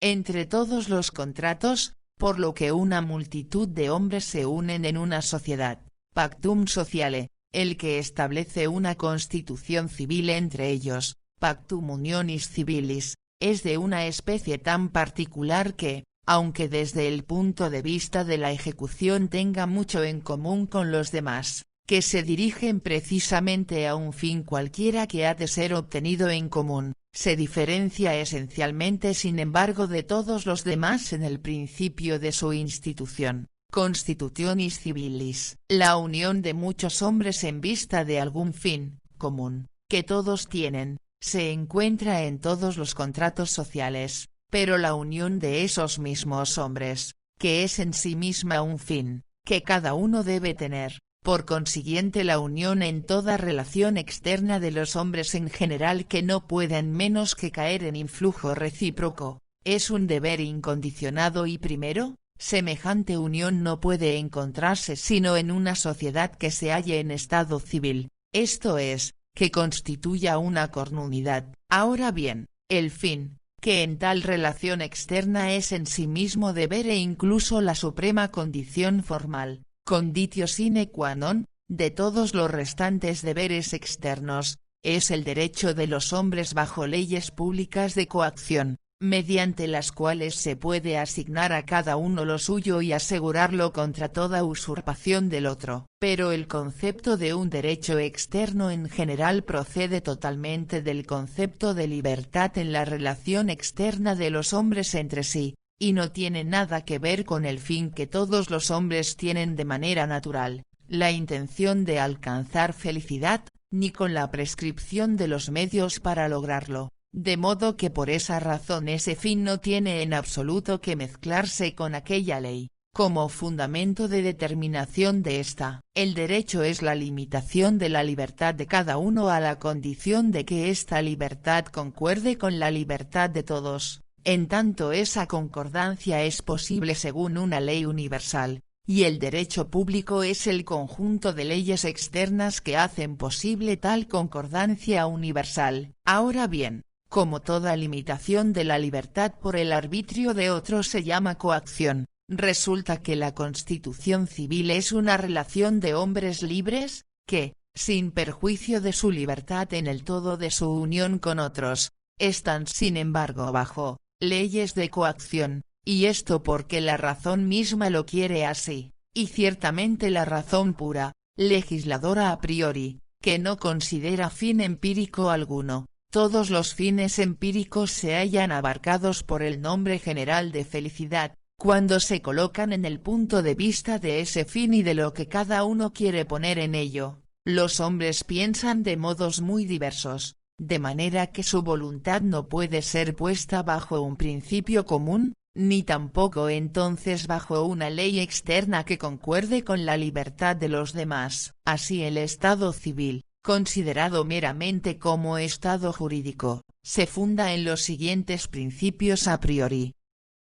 Entre todos los contratos, por lo que una multitud de hombres se unen en una sociedad, pactum sociale, el que establece una constitución civil entre ellos, pactum unionis civilis, es de una especie tan particular que, aunque desde el punto de vista de la ejecución tenga mucho en común con los demás, que se dirigen precisamente a un fin cualquiera que ha de ser obtenido en común, se diferencia esencialmente sin embargo de todos los demás en el principio de su institución, constitutionis civilis, la unión de muchos hombres en vista de algún fin común, que todos tienen, se encuentra en todos los contratos sociales, pero la unión de esos mismos hombres, que es en sí misma un fin, que cada uno debe tener, por consiguiente la unión en toda relación externa de los hombres en general que no pueden menos que caer en influjo recíproco, es un deber incondicionado y primero, semejante unión no puede encontrarse sino en una sociedad que se halle en estado civil, esto es, que constituya una comunidad. Ahora bien, el fin, que en tal relación externa es en sí mismo deber e incluso la suprema condición formal, conditio sine qua non, de todos los restantes deberes externos, es el derecho de los hombres bajo leyes públicas de coacción, mediante las cuales se puede asignar a cada uno lo suyo y asegurarlo contra toda usurpación del otro. Pero el concepto de un derecho externo en general procede totalmente del concepto de libertad en la relación externa de los hombres entre sí, y no tiene nada que ver con el fin que todos los hombres tienen de manera natural, la intención de alcanzar felicidad, ni con la prescripción de los medios para lograrlo, de modo que por esa razón ese fin no tiene en absoluto que mezclarse con aquella ley, como fundamento de determinación de ésta. El derecho es la limitación de la libertad de cada uno a la condición de que esta libertad concuerde con la libertad de todos. En tanto esa concordancia es posible según una ley universal, y el derecho público es el conjunto de leyes externas que hacen posible tal concordancia universal. Ahora bien, como toda limitación de la libertad por el arbitrio de otro se llama coacción, resulta que la Constitución civil es una relación de hombres libres, que, sin perjuicio de su libertad en el todo de su unión con otros, están sin embargo bajo leyes de coacción, y esto porque la razón misma lo quiere así, y ciertamente la razón pura, legisladora a priori, que no considera fin empírico alguno, todos los fines empíricos se hallan abarcados por el nombre general de felicidad, Cuando se colocan en el punto de vista de ese fin y de lo que cada uno quiere poner en ello, los hombres piensan de modos muy diversos, de manera que su voluntad no puede ser puesta bajo un principio común, ni tampoco entonces bajo una ley externa que concuerde con la libertad de los demás. Así el Estado civil, considerado meramente como Estado jurídico, se funda en los siguientes principios a priori.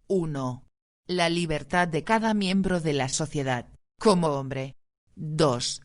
1. La libertad de cada miembro de la sociedad, como hombre. 2.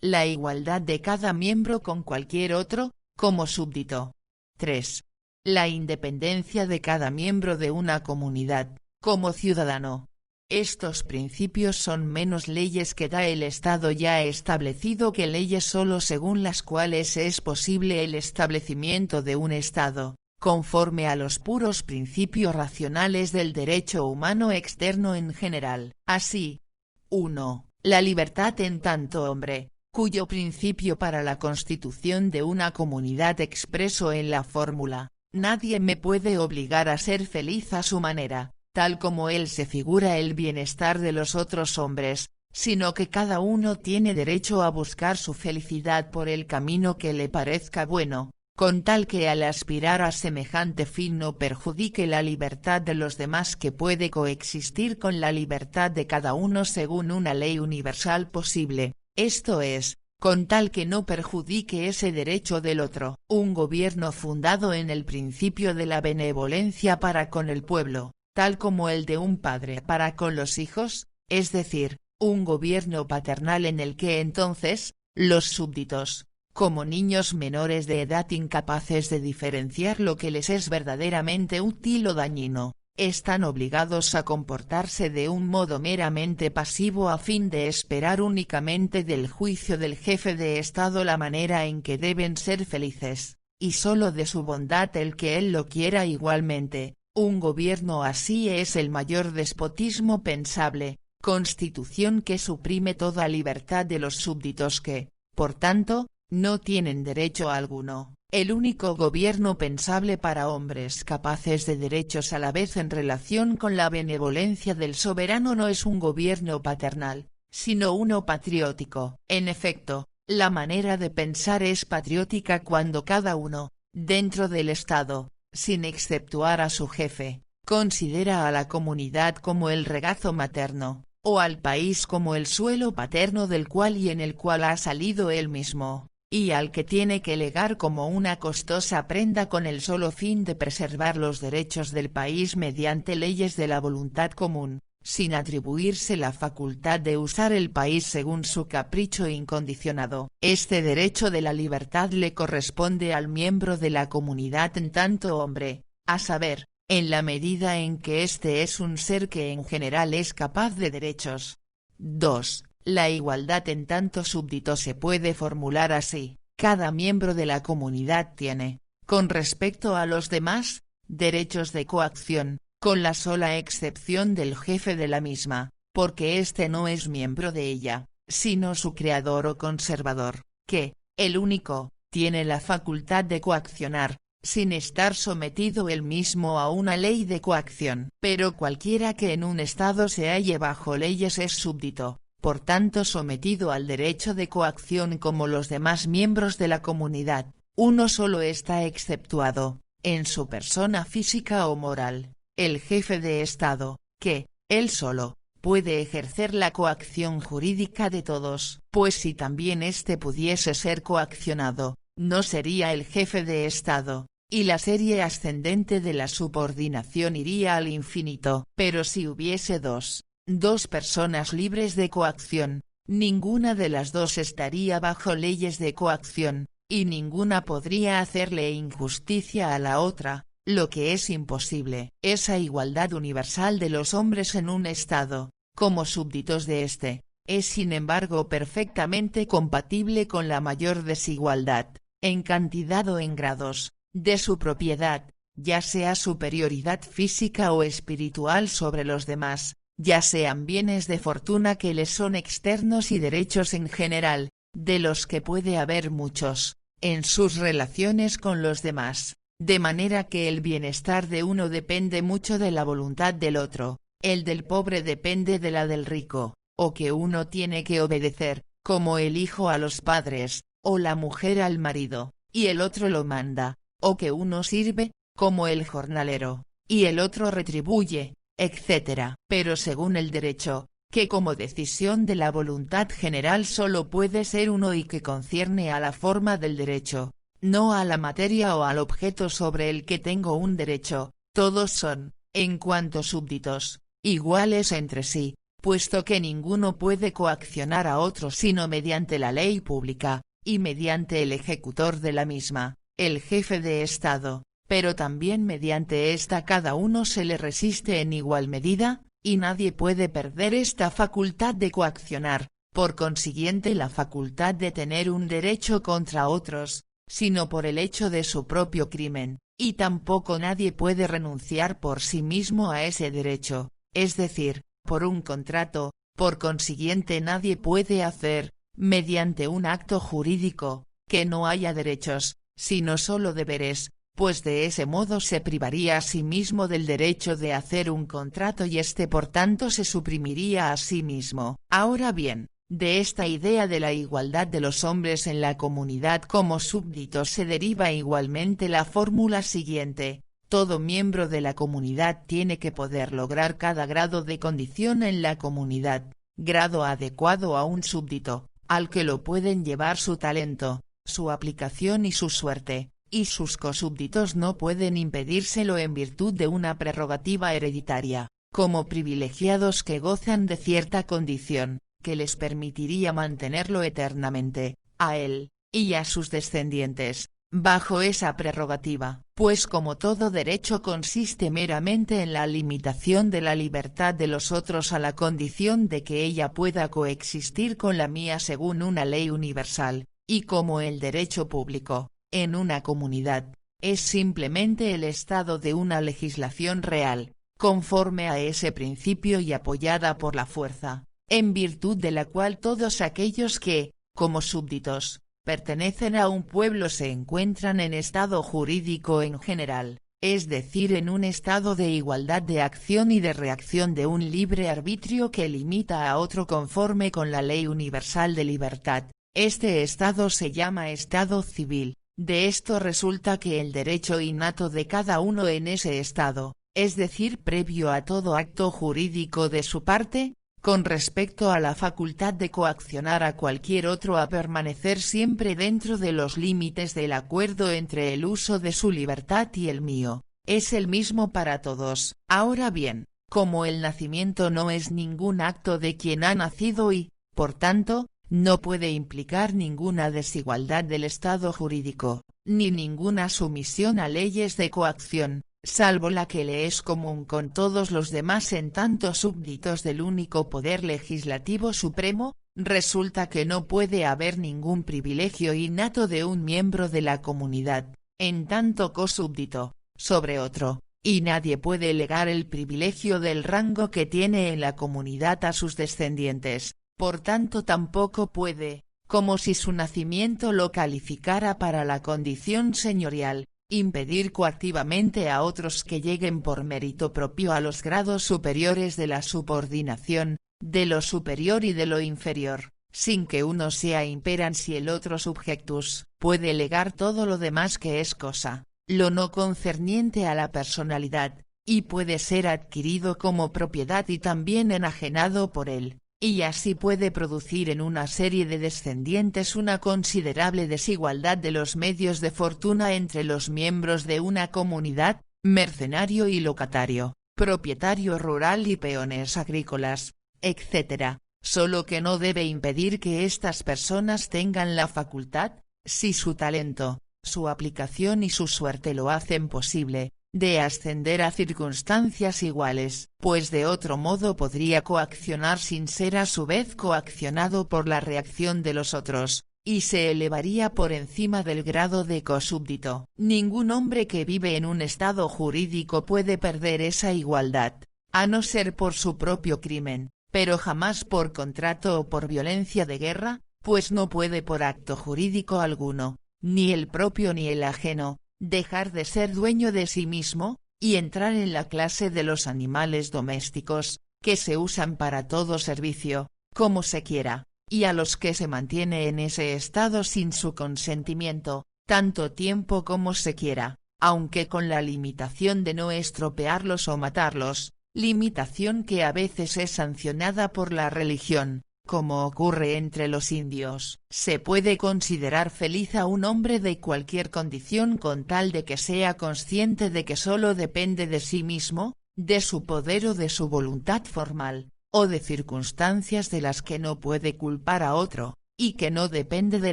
La igualdad de cada miembro con cualquier otro, como súbdito. 3. La independencia de cada miembro de una comunidad, como ciudadano. Estos principios son menos leyes que da el Estado ya establecido que leyes solo según las cuales es posible el establecimiento de un Estado, conforme a los puros principios racionales del derecho humano externo en general. Así. 1. La libertad en tanto hombre, cuyo principio para la constitución de una comunidad expreso en la fórmula: nadie me puede obligar a ser feliz a su manera, tal como él se figura el bienestar de los otros hombres, sino que cada uno tiene derecho a buscar su felicidad por el camino que le parezca bueno, con tal que al aspirar a semejante fin no perjudique la libertad de los demás, que puede coexistir con la libertad de cada uno según una ley universal posible, esto es, con tal que no perjudique ese derecho del otro. Un gobierno fundado en el principio de la benevolencia para con el pueblo, tal como el de un padre para con los hijos, es decir, un gobierno paternal en el que entonces, los súbditos, como niños menores de edad incapaces de diferenciar lo que les es verdaderamente útil o dañino, están obligados a comportarse de un modo meramente pasivo a fin de esperar únicamente del juicio del jefe de Estado la manera en que deben ser felices, y solo de su bondad el que él lo quiera igualmente. Un gobierno así es el mayor despotismo pensable, constitución que suprime toda libertad de los súbditos que, por tanto, no tienen derecho alguno. El único gobierno pensable para hombres capaces de derechos a la vez en relación con la benevolencia del soberano no es un gobierno paternal, sino uno patriótico. En efecto, la manera de pensar es patriótica cuando cada uno, dentro del Estado, sin exceptuar a su jefe, considera a la comunidad como el regazo materno, o al país como el suelo paterno del cual y en el cual ha salido él mismo, y al que tiene que legar como una costosa prenda con el solo fin de preservar los derechos del país mediante leyes de la voluntad común, sin atribuirse la facultad de usar el país según su capricho incondicionado. Este derecho de la libertad le corresponde al miembro de la comunidad en tanto hombre, a saber, en la medida en que éste es un ser que en general es capaz de derechos. 2. La igualdad en tanto súbdito se puede formular así: cada miembro de la comunidad tiene, con respecto a los demás, derechos de coacción, con la sola excepción del jefe de la misma, porque éste no es miembro de ella, sino su creador o conservador, que, el único, tiene la facultad de coaccionar, sin estar sometido él mismo a una ley de coacción. Pero cualquiera que en un estado se halle bajo leyes es súbdito, por tanto sometido al derecho de coacción como los demás miembros de la comunidad. Uno solo está exceptuado, en su persona física o moral, el jefe de Estado, que, él solo, puede ejercer la coacción jurídica de todos. Pues si también éste pudiese ser coaccionado, no sería el jefe de Estado, y la serie ascendente de la subordinación iría al infinito. Pero si hubiese dos personas libres de coacción, ninguna de las dos estaría bajo leyes de coacción, y ninguna podría hacerle injusticia a la otra, lo que es imposible. Esa igualdad universal de los hombres en un Estado, como súbditos de éste, es sin embargo perfectamente compatible con la mayor desigualdad, en cantidad o en grados, de su propiedad, ya sea superioridad física o espiritual sobre los demás, ya sean bienes de fortuna que les son externos y derechos en general, de los que puede haber muchos, en sus relaciones con los demás, de manera que el bienestar de uno depende mucho de la voluntad del otro, el del pobre depende de la del rico, o que uno tiene que obedecer, como el hijo a los padres, o la mujer al marido, y el otro lo manda, o que uno sirve, como el jornalero, y el otro retribuye, etc. Pero según el derecho, que como decisión de la voluntad general solo puede ser uno y que concierne a la forma del derecho, no a la materia o al objeto sobre el que tengo un derecho, todos son, en cuanto súbditos, iguales entre sí, puesto que ninguno puede coaccionar a otro sino mediante la ley pública, y mediante el ejecutor de la misma, el jefe de Estado, pero también mediante esta cada uno se le resiste en igual medida, y nadie puede perder esta facultad de coaccionar, por consiguiente la facultad de tener un derecho contra otros, sino por el hecho de su propio crimen, y tampoco nadie puede renunciar por sí mismo a ese derecho, es decir, por un contrato, por consiguiente nadie puede hacer, mediante un acto jurídico, que no haya derechos, sino solo deberes, pues de ese modo se privaría a sí mismo del derecho de hacer un contrato y éste por tanto se suprimiría a sí mismo. Ahora bien, de esta idea de la igualdad de los hombres en la comunidad como súbditos se deriva igualmente la fórmula siguiente: todo miembro de la comunidad tiene que poder lograr cada grado de condición en la comunidad, grado adecuado a un súbdito, al que lo pueden llevar su talento, su aplicación y su suerte, y sus cosúbditos no pueden impedírselo en virtud de una prerrogativa hereditaria, como privilegiados que gozan de cierta condición, que les permitiría mantenerlo eternamente, a él, y a sus descendientes, bajo esa prerrogativa, pues como todo derecho consiste meramente en la limitación de la libertad de los otros a la condición de que ella pueda coexistir con la mía según una ley universal, y como el derecho público, en una comunidad, es simplemente el estado de una legislación real, conforme a ese principio y apoyada por la fuerza, en virtud de la cual todos aquellos que, como súbditos, pertenecen a un pueblo se encuentran en estado jurídico en general, es decir en un estado de igualdad de acción y de reacción de un libre arbitrio que limita a otro conforme con la ley universal de libertad. Este estado se llama estado civil. De esto resulta que el derecho innato de cada uno en ese estado, es decir previo a todo acto jurídico de su parte, con respecto a la facultad de coaccionar a cualquier otro a permanecer siempre dentro de los límites del acuerdo entre el uso de su libertad y el mío, es el mismo para todos. Ahora bien, como el nacimiento no es ningún acto de quien ha nacido y, por tanto, no puede implicar ninguna desigualdad del estado jurídico, ni ninguna sumisión a leyes de coacción, salvo la que le es común con todos los demás en tanto súbditos del único poder legislativo supremo, resulta que no puede haber ningún privilegio innato de un miembro de la comunidad, en tanto cosúbdito, sobre otro, y nadie puede legar el privilegio del rango que tiene en la comunidad a sus descendientes. Por tanto tampoco puede, como si su nacimiento lo calificara para la condición señorial, impedir coactivamente a otros que lleguen por mérito propio a los grados superiores de la subordinación, de lo superior y de lo inferior, sin que uno sea imperan si el otro subjectus puede legar todo lo demás que es cosa, lo no concerniente a la personalidad, y puede ser adquirido como propiedad y también enajenado por él. Y así puede producir en una serie de descendientes una considerable desigualdad de los medios de fortuna entre los miembros de una comunidad, mercenario y locatario, propietario rural y peones agrícolas, etc., solo que no debe impedir que estas personas tengan la facultad, si su talento, su aplicación y su suerte lo hacen posible, de ascender a circunstancias iguales, pues de otro modo podría coaccionar sin ser a su vez coaccionado por la reacción de los otros, y se elevaría por encima del grado de cosúbdito. Ningún hombre que vive en un estado jurídico puede perder esa igualdad, a no ser por su propio crimen, pero jamás por contrato o por violencia de guerra, pues no puede por acto jurídico alguno, ni el propio ni el ajeno, dejar de ser dueño de sí mismo, y entrar en la clase de los animales domésticos, que se usan para todo servicio, como se quiera, y a los que se mantiene en ese estado sin su consentimiento, tanto tiempo como se quiera, aunque con la limitación de no estropearlos o matarlos, limitación que a veces es sancionada por la religión, como ocurre entre los indios. Se puede considerar feliz a un hombre de cualquier condición con tal de que sea consciente de que solo depende de sí mismo, de su poder o de su voluntad formal, o de circunstancias de las que no puede culpar a otro, y que no depende de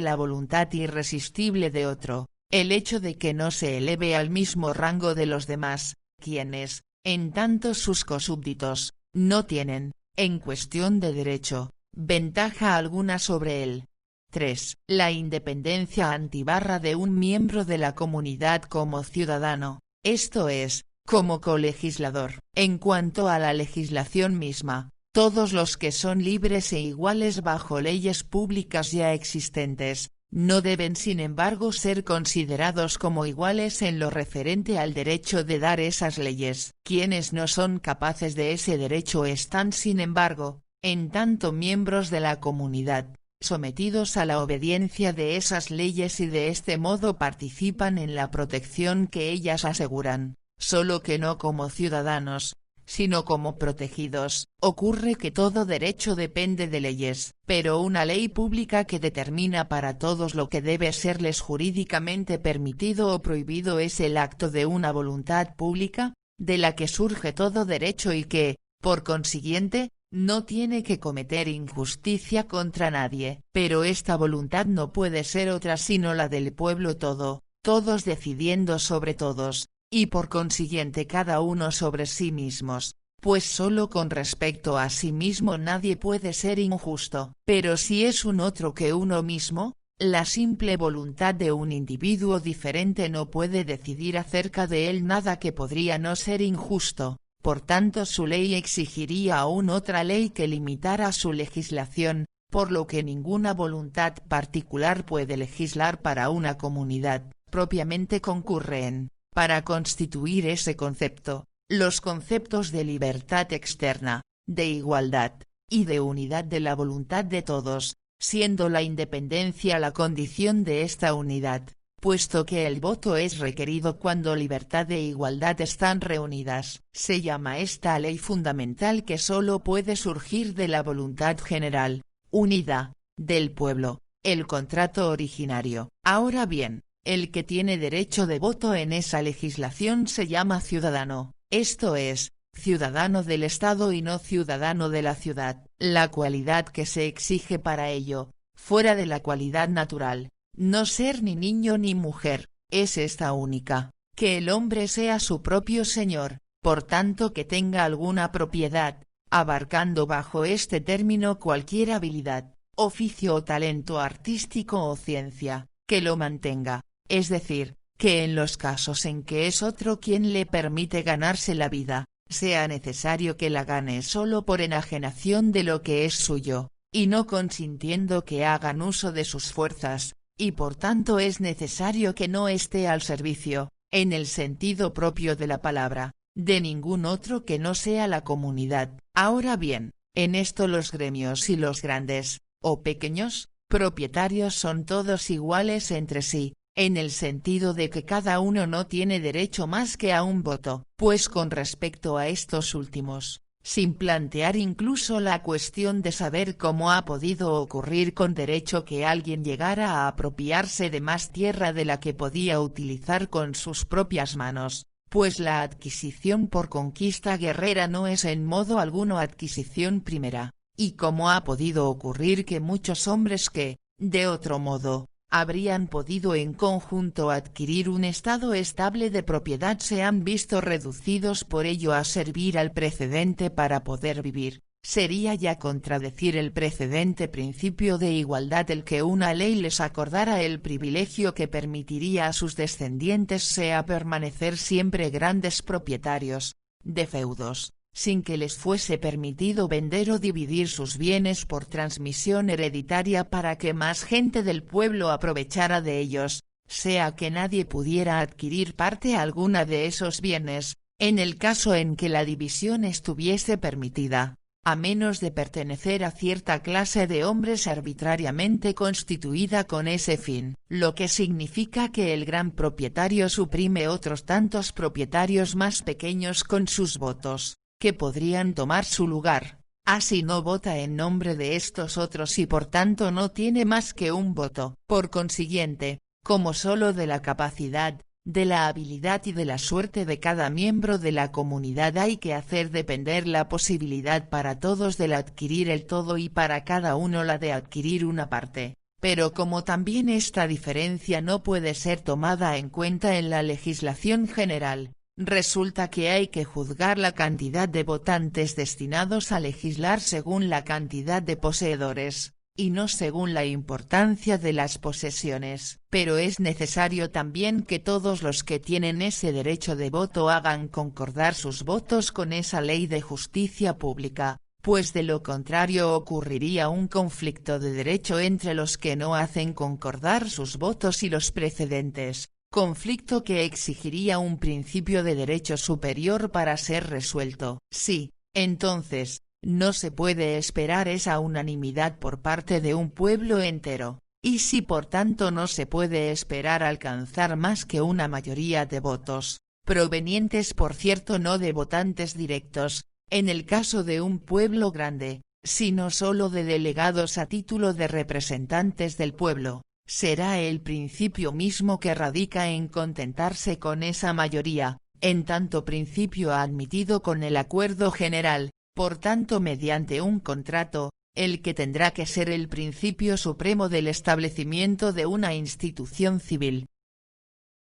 la voluntad irresistible de otro, el hecho de que no se eleve al mismo rango de los demás, quienes, en tanto sus cosúbditos, no tienen, en cuestión de derecho, ventaja alguna sobre él. 3. La independencia antibarra de un miembro de la comunidad como ciudadano, esto es, como colegislador. En cuanto a la legislación misma, todos los que son libres e iguales bajo leyes públicas ya existentes, no deben sin embargo ser considerados como iguales en lo referente al derecho de dar esas leyes. Quienes no son capaces de ese derecho están sin embargo, en tanto miembros de la comunidad, sometidos a la obediencia de esas leyes y de este modo participan en la protección que ellas aseguran, solo que no como ciudadanos, sino como protegidos. Ocurre que todo derecho depende de leyes, pero una ley pública que determina para todos lo que debe serles jurídicamente permitido o prohibido es el acto de una voluntad pública, de la que surge todo derecho y que, por consiguiente, no tiene que cometer injusticia contra nadie. Pero esta voluntad no puede ser otra sino la del pueblo todo, todos decidiendo sobre todos, y por consiguiente cada uno sobre sí mismos, pues solo con respecto a sí mismo nadie puede ser injusto. Pero si es un otro que uno mismo, la simple voluntad de un individuo diferente no puede decidir acerca de él nada que podría no ser injusto, por tanto su ley exigiría aún otra ley que limitara su legislación, por lo que ninguna voluntad particular puede legislar para una comunidad. Propiamente concurren, para constituir ese concepto, los conceptos de libertad externa, de igualdad, y de unidad de la voluntad de todos, siendo la independencia la condición de esta unidad, puesto que el voto es requerido cuando libertad e igualdad están reunidas. Se llama esta ley fundamental que solo puede surgir de la voluntad general, unida, del pueblo, el contrato originario. Ahora bien, el que tiene derecho de voto en esa legislación se llama ciudadano, esto es, ciudadano del Estado y no ciudadano de la ciudad. La cualidad que se exige para ello, fuera de la cualidad natural, no ser ni niño ni mujer, es esta única, que el hombre sea su propio señor, por tanto que tenga alguna propiedad, abarcando bajo este término cualquier habilidad, oficio o talento artístico o ciencia, que lo mantenga. Es decir, que en los casos en que es otro quien le permite ganarse la vida, sea necesario que la gane solo por enajenación de lo que es suyo, y no consintiendo que hagan uso de sus fuerzas, y por tanto es necesario que no esté al servicio, en el sentido propio de la palabra, de ningún otro que no sea la comunidad. Ahora bien, en esto los gremios y los grandes, o pequeños, propietarios son todos iguales entre sí, en el sentido de que cada uno no tiene derecho más que a un voto. Pues con respecto a estos últimos, sin plantear incluso la cuestión de saber cómo ha podido ocurrir con derecho que alguien llegara a apropiarse de más tierra de la que podía utilizar con sus propias manos, pues la adquisición por conquista guerrera no es en modo alguno adquisición primera, y cómo ha podido ocurrir que muchos hombres que, de otro modo, habrían podido en conjunto adquirir un estado estable de propiedad se han visto reducidos por ello a servir al precedente para poder vivir. Sería ya contradecir el precedente principio de igualdad el que una ley les acordara el privilegio que permitiría a sus descendientes sea permanecer siempre grandes propietarios, de feudos, sin que les fuese permitido vender o dividir sus bienes por transmisión hereditaria para que más gente del pueblo aprovechara de ellos, sea que nadie pudiera adquirir parte alguna de esos bienes, En el caso en que la división estuviese permitida, a menos de pertenecer a cierta clase de hombres arbitrariamente constituida con ese fin, lo que significa que el gran propietario suprime otros tantos propietarios más pequeños con sus votos, que podrían tomar su lugar, así no vota en nombre de estos otros y por tanto no tiene más que un voto. Por consiguiente, como solo de la capacidad, de la habilidad y de la suerte de cada miembro de la comunidad hay que hacer depender la posibilidad para todos del adquirir el todo y para cada uno la de adquirir una parte, pero como también esta diferencia no puede ser tomada en cuenta en la legislación general, resulta que hay que juzgar la cantidad de votantes destinados a legislar según la cantidad de poseedores, y no según la importancia de las posesiones. Pero es necesario también que todos los que tienen ese derecho de voto hagan concordar sus votos con esa ley de justicia pública, pues de lo contrario ocurriría un conflicto de derecho entre los que no hacen concordar sus votos y los precedentes, conflicto que exigiría un principio de derecho superior para ser resuelto. Sí, entonces, no se puede esperar esa unanimidad por parte de un pueblo entero, y si por tanto no se puede esperar alcanzar más que una mayoría de votos, provenientes por cierto no de votantes directos, en el caso de un pueblo grande, sino solo de delegados a título de representantes del pueblo, será el principio mismo que radica en contentarse con esa mayoría, en tanto principio admitido con el acuerdo general, por tanto mediante un contrato, el que tendrá que ser el principio supremo del establecimiento de una institución civil.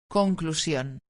Conclusión.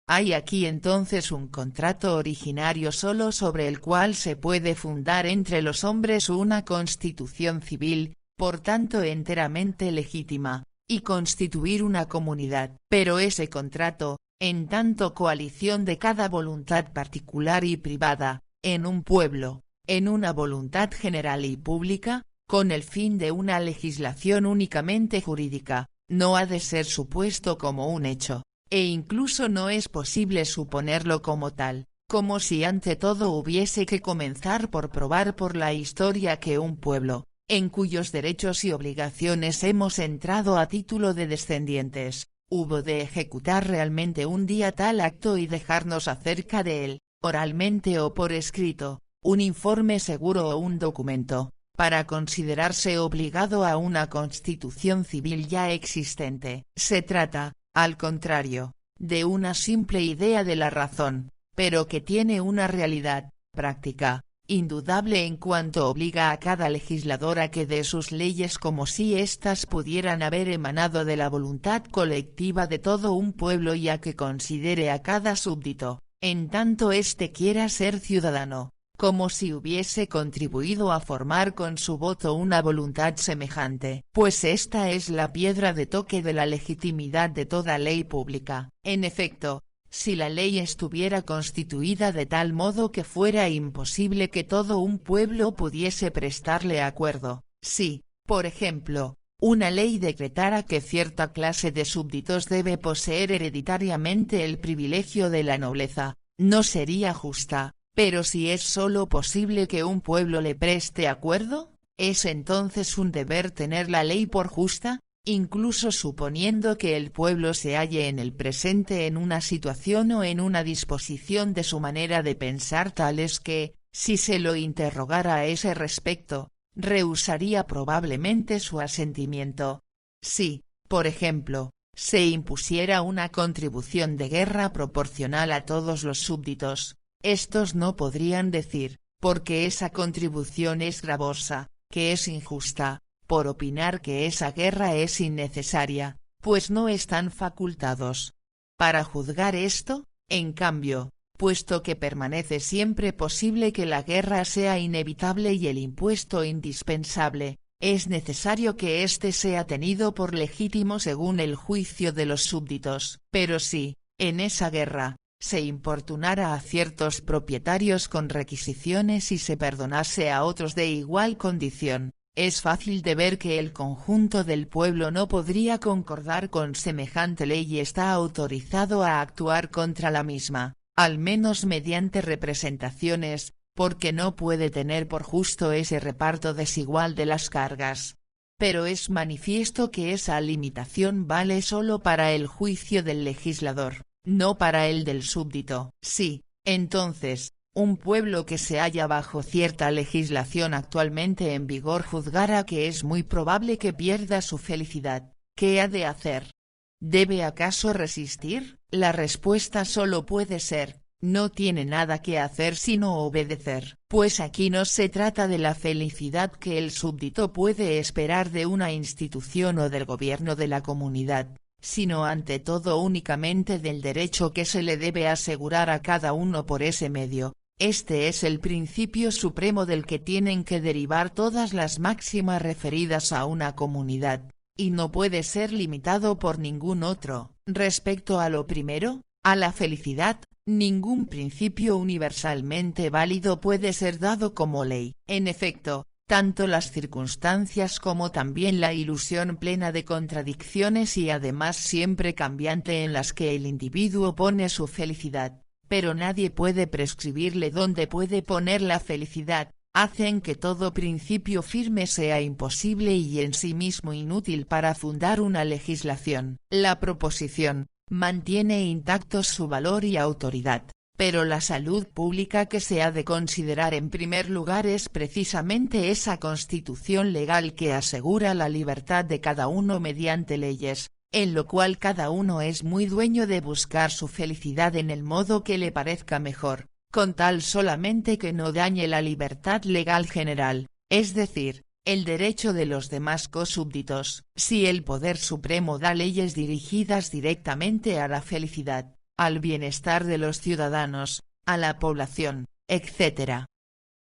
Hay aquí entonces un contrato originario solo sobre el cual se puede fundar entre los hombres una constitución civil, por tanto enteramente legítima, y constituir una comunidad. Pero ese contrato, en tanto coalición de cada voluntad particular y privada, en un pueblo, en una voluntad general y pública, con el fin de una legislación únicamente jurídica, no ha de ser supuesto como un hecho, e incluso no es posible suponerlo como tal, como si ante todo hubiese que comenzar por probar por la historia que un pueblo, en cuyos derechos y obligaciones hemos entrado a título de descendientes, hubo de ejecutar realmente un día tal acto y dejarnos acerca de él, oralmente o por escrito, un informe seguro o un documento, para considerarse obligado a una constitución civil ya existente. Se trata, al contrario, de una simple idea de la razón, pero que tiene una realidad práctica, indudable en cuanto obliga a cada legislador a que dé sus leyes como si éstas pudieran haber emanado de la voluntad colectiva de todo un pueblo y a que considere a cada súbdito, en tanto éste quiera ser ciudadano, como si hubiese contribuido a formar con su voto una voluntad semejante. Pues esta es la piedra de toque de la legitimidad de toda ley pública. En efecto, si la ley estuviera constituida de tal modo que fuera imposible que todo un pueblo pudiese prestarle acuerdo, si, por ejemplo, una ley decretara que cierta clase de súbditos debe poseer hereditariamente el privilegio de la nobleza, no sería justa, pero si es solo posible que un pueblo le preste acuerdo, ¿es entonces un deber tener la ley por justa? Incluso suponiendo que el pueblo se halle en el presente en una situación o en una disposición de su manera de pensar tales que, si se lo interrogara a ese respecto, rehusaría probablemente su asentimiento. Si, por ejemplo, se impusiera una contribución de guerra proporcional a todos los súbditos, estos no podrían decir, porque esa contribución es gravosa, que es injusta, por opinar que esa guerra es innecesaria, pues no están facultados para juzgar esto. En cambio, puesto que permanece siempre posible que la guerra sea inevitable y el impuesto indispensable, es necesario que éste sea tenido por legítimo según el juicio de los súbditos. Pero si, en esa guerra, se importunara a ciertos propietarios con requisiciones y se perdonase a otros de igual condición, es fácil de ver que el conjunto del pueblo no podría concordar con semejante ley y está autorizado a actuar contra la misma, al menos mediante representaciones, porque no puede tener por justo ese reparto desigual de las cargas. Pero es manifiesto que esa limitación vale solo para el juicio del legislador, no para el del súbdito. Sí, entonces, un pueblo que se halla bajo cierta legislación actualmente en vigor juzgara que es muy probable que pierda su felicidad, ¿qué ha de hacer? ¿Debe acaso resistir? La respuesta solo puede ser: no tiene nada que hacer sino obedecer, pues aquí no se trata de la felicidad que el súbdito puede esperar de una institución o del gobierno de la comunidad, sino ante todo únicamente del derecho que se le debe asegurar a cada uno por ese medio. Este es el principio supremo del que tienen que derivar todas las máximas referidas a una comunidad, y no puede ser limitado por ningún otro. Respecto a lo primero, a la felicidad, ningún principio universalmente válido puede ser dado como ley. En efecto, tanto las circunstancias como también la ilusión plena de contradicciones y además siempre cambiante en las que el individuo pone su felicidad, pero nadie puede prescribirle dónde puede poner la felicidad, hacen que todo principio firme sea imposible y en sí mismo inútil para fundar una legislación. La proposición mantiene intactos su valor y autoridad, pero la salud pública que se ha de considerar en primer lugar es precisamente esa constitución legal que asegura la libertad de cada uno mediante leyes, en lo cual cada uno es muy dueño de buscar su felicidad en el modo que le parezca mejor, con tal solamente que no dañe la libertad legal general, es decir, el derecho de los demás cosúbditos. Si el poder supremo da leyes dirigidas directamente a la felicidad, al bienestar de los ciudadanos, a la población, etc.,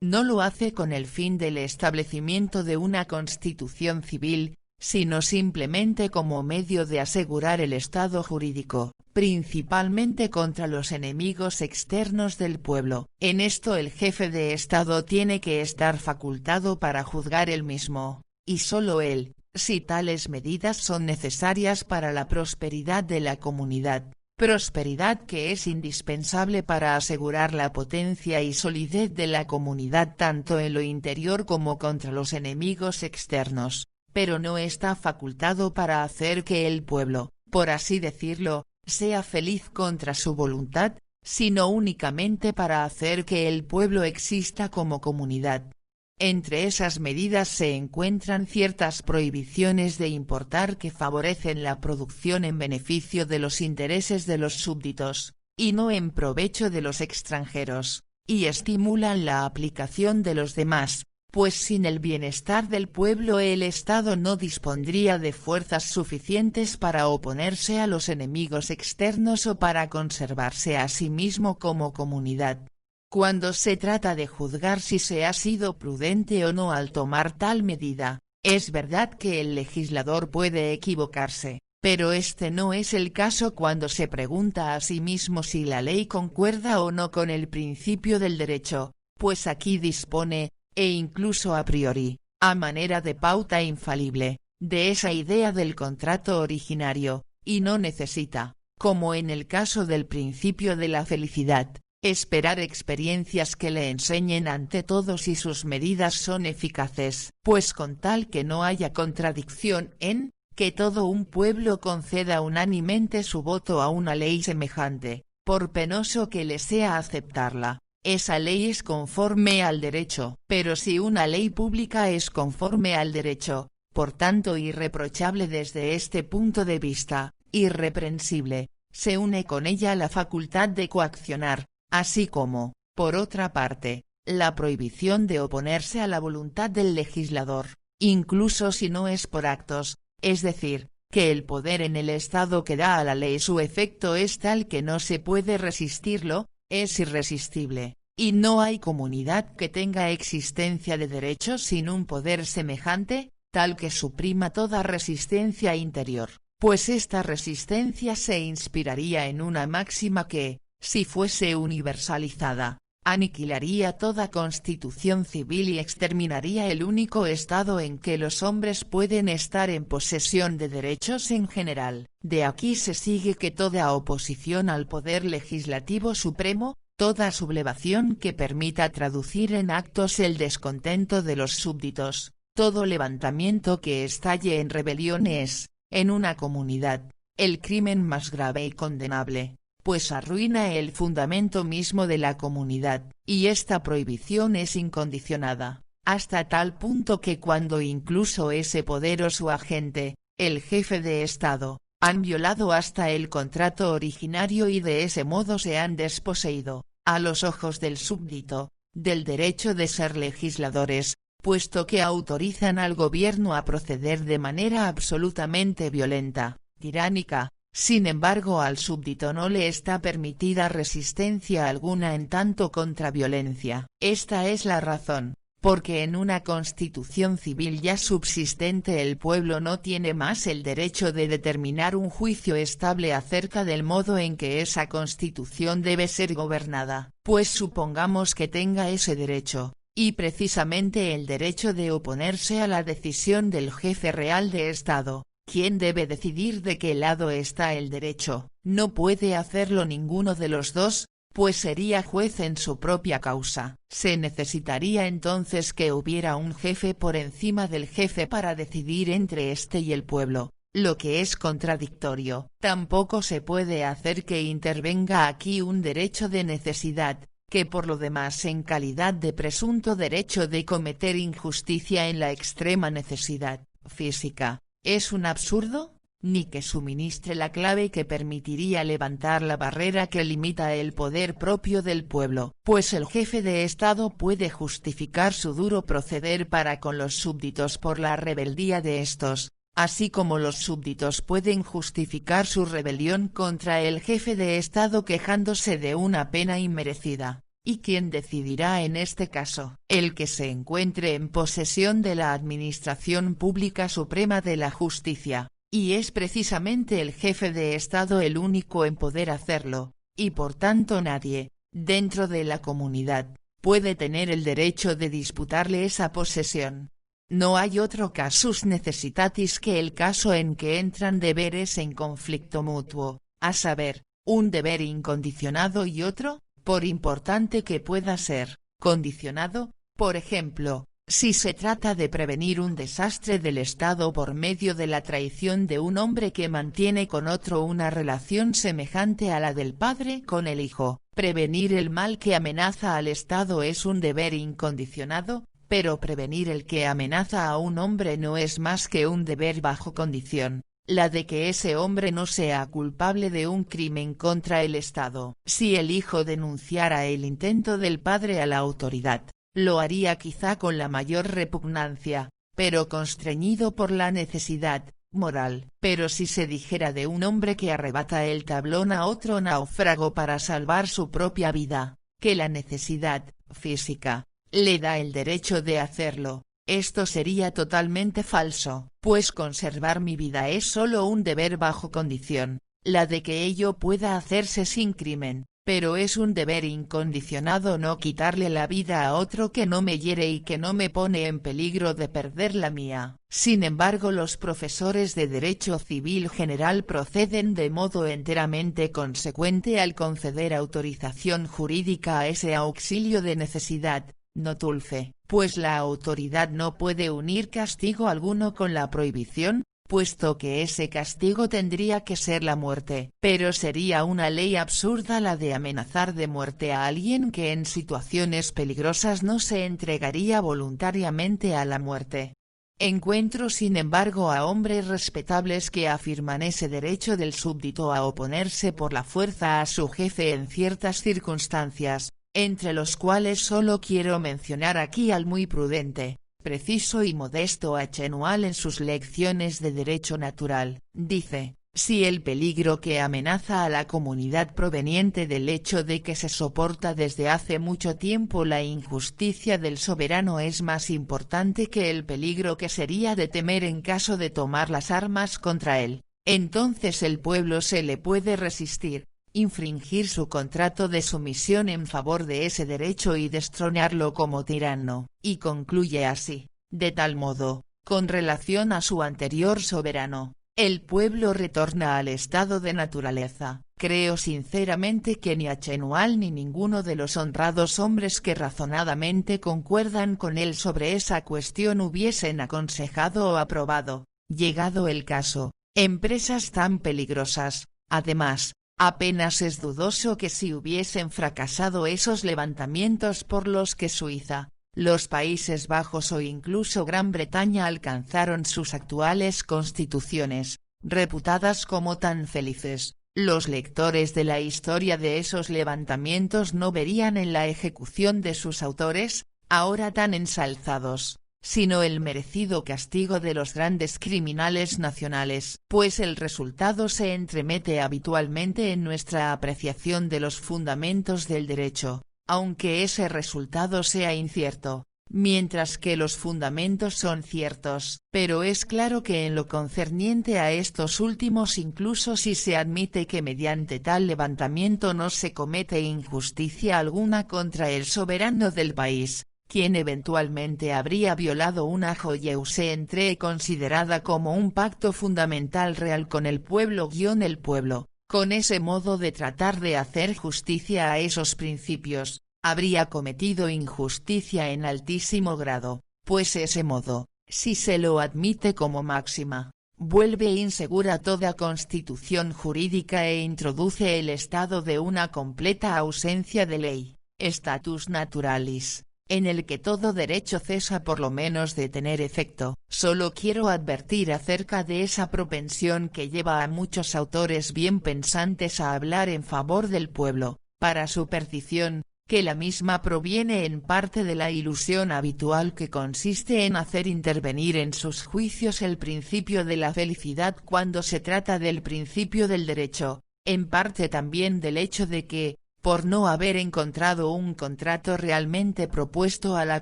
no lo hace con el fin del establecimiento de una constitución civil, sino simplemente como medio de asegurar el estado jurídico, principalmente contra los enemigos externos del pueblo. En esto el jefe de Estado tiene que estar facultado para juzgar él mismo, y solo él, si tales medidas son necesarias para la prosperidad de la comunidad, prosperidad que es indispensable para asegurar la potencia y solidez de la comunidad tanto en lo interior como contra los enemigos externos, pero no está facultado para hacer que el pueblo, por así decirlo, sea feliz contra su voluntad, sino únicamente para hacer que el pueblo exista como comunidad. Entre esas medidas se encuentran ciertas prohibiciones de importar que favorecen la producción en beneficio de los intereses de los súbditos, y no en provecho de los extranjeros, y estimulan la aplicación de los demás, pues sin el bienestar del pueblo el Estado no dispondría de fuerzas suficientes para oponerse a los enemigos externos o para conservarse a sí mismo como comunidad. Cuando se trata de juzgar si se ha sido prudente o no al tomar tal medida, es verdad que el legislador puede equivocarse, pero este no es el caso cuando se pregunta a sí mismo si la ley concuerda o no con el principio del derecho, pues aquí dispone, e incluso a priori, a manera de pauta infalible, de esa idea del contrato originario, y no necesita, como en el caso del principio de la felicidad, esperar experiencias que le enseñen ante todo si sus medidas son eficaces, pues con tal que no haya contradicción en que todo un pueblo conceda unánimemente su voto a una ley semejante, por penoso que le sea aceptarla, esa ley es conforme al derecho. Pero si una ley pública es conforme al derecho, por tanto irreprochable desde este punto de vista, irreprensible, se une con ella la facultad de coaccionar, así como, por otra parte, la prohibición de oponerse a la voluntad del legislador, incluso si no es por actos, es decir, que el poder en el Estado que da a la ley su efecto es tal que no se puede resistirlo, es irresistible, y no hay comunidad que tenga existencia de derecho sin un poder semejante, tal que suprima toda resistencia interior, pues esta resistencia se inspiraría en una máxima que, si fuese universalizada, aniquilaría toda constitución civil y exterminaría el único estado en que los hombres pueden estar en posesión de derechos en general. De aquí se sigue que toda oposición al poder legislativo supremo, toda sublevación que permita traducir en actos el descontento de los súbditos, todo levantamiento que estalle en rebelión es, en una comunidad, el crimen más grave y condenable, pues arruina el fundamento mismo de la comunidad, y esta prohibición es incondicionada, hasta tal punto que cuando incluso ese poder o su agente, el jefe de Estado, han violado hasta el contrato originario y de ese modo se han desposeído, a los ojos del súbdito, del derecho de ser legisladores, puesto que autorizan al gobierno a proceder de manera absolutamente violenta, tiránica. Sin embargo, al súbdito no le está permitida resistencia alguna en tanto contra violencia. Esta es la razón, porque en una constitución civil ya subsistente el pueblo no tiene más el derecho de determinar un juicio estable acerca del modo en que esa constitución debe ser gobernada, pues supongamos que tenga ese derecho, y precisamente el derecho de oponerse a la decisión del jefe real de Estado. ¿Quién debe decidir de qué lado está el derecho? No puede hacerlo ninguno de los dos, pues sería juez en su propia causa. Se necesitaría entonces que hubiera un jefe por encima del jefe para decidir entre éste y el pueblo, lo que es contradictorio. Tampoco se puede hacer que intervenga aquí un derecho de necesidad, que por lo demás en calidad de presunto derecho de cometer injusticia en la extrema necesidad física, es un absurdo, ni que suministre la clave que permitiría levantar la barrera que limita el poder propio del pueblo, pues el jefe de Estado puede justificar su duro proceder para con los súbditos por la rebeldía de estos, así como los súbditos pueden justificar su rebelión contra el jefe de Estado quejándose de una pena inmerecida. ¿Y quién decidirá en este caso? El que se encuentre en posesión de la Administración Pública Suprema de la Justicia, y es precisamente el jefe de Estado el único en poder hacerlo, y por tanto nadie, dentro de la comunidad, puede tener el derecho de disputarle esa posesión. No hay otro casus necessitatis que el caso en que entran deberes en conflicto mutuo, a saber, un deber incondicionado y otro, por importante que pueda ser, condicionado, por ejemplo, si se trata de prevenir un desastre del Estado por medio de la traición de un hombre que mantiene con otro una relación semejante a la del padre con el hijo, prevenir el mal que amenaza al Estado es un deber incondicionado, pero prevenir el que amenaza a un hombre no es más que un deber bajo condición, la de que ese hombre no sea culpable de un crimen contra el Estado. Si el hijo denunciara el intento del padre a la autoridad, lo haría quizá con la mayor repugnancia, pero constreñido por la necesidad moral. Pero si se dijera de un hombre que arrebata el tablón a otro náufrago para salvar su propia vida, que la necesidad física le da el derecho de hacerlo, esto sería totalmente falso, pues conservar mi vida es solo un deber bajo condición, la de que ello pueda hacerse sin crimen, pero es un deber incondicionado no quitarle la vida a otro que no me hiere y que no me pone en peligro de perder la mía. Sin embargo, los profesores de Derecho Civil General proceden de modo enteramente consecuente al conceder autorización jurídica a ese auxilio de necesidad, notulfe, pues la autoridad no puede unir castigo alguno con la prohibición, puesto que ese castigo tendría que ser la muerte. Pero sería una ley absurda la de amenazar de muerte a alguien que en situaciones peligrosas no se entregaría voluntariamente a la muerte. Encuentro sin embargo a hombres respetables que afirman ese derecho del súbdito a oponerse por la fuerza a su jefe en ciertas circunstancias, entre los cuales solo quiero mencionar aquí al muy prudente, preciso y modesto Achenual en sus lecciones de derecho natural. Dice, si el peligro que amenaza a la comunidad proveniente del hecho de que se soporta desde hace mucho tiempo la injusticia del soberano es más importante que el peligro que sería de temer en caso de tomar las armas contra él, entonces el pueblo se le puede resistir, infringir su contrato de sumisión en favor de ese derecho y destronarlo como tirano, y concluye así, de tal modo, con relación a su anterior soberano, el pueblo retorna al estado de naturaleza. Creo sinceramente que ni Achenual ni ninguno de los honrados hombres que razonadamente concuerdan con él sobre esa cuestión hubiesen aconsejado o aprobado, llegado el caso, empresas tan peligrosas. Además, apenas es dudoso que si hubiesen fracasado esos levantamientos por los que Suiza, los Países Bajos o incluso Gran Bretaña alcanzaron sus actuales constituciones, reputadas como tan felices, los lectores de la historia de esos levantamientos no verían en la ejecución de sus autores, ahora tan ensalzados, sino el merecido castigo de los grandes criminales nacionales. Pues el resultado se entremete habitualmente en nuestra apreciación de los fundamentos del derecho, aunque ese resultado sea incierto, mientras que los fundamentos son ciertos. Pero es claro que en lo concerniente a estos últimos, incluso si se admite que mediante tal levantamiento no se comete injusticia alguna contra el soberano del país, quien eventualmente habría violado una jeyuse entre considerada como un pacto fundamental real con el pueblo. El pueblo, con ese modo de tratar de hacer justicia a esos principios, habría cometido injusticia en altísimo grado, pues ese modo, si se lo admite como máxima, vuelve insegura toda constitución jurídica e introduce el estado de una completa ausencia de ley, status naturalis, en el que todo derecho cesa por lo menos de tener efecto. Solo quiero advertir acerca de esa propensión que lleva a muchos autores bien pensantes a hablar en favor del pueblo, para su perdición, que la misma proviene en parte de la ilusión habitual que consiste en hacer intervenir en sus juicios el principio de la felicidad cuando se trata del principio del derecho, en parte también del hecho de que, por no haber encontrado un contrato realmente propuesto a la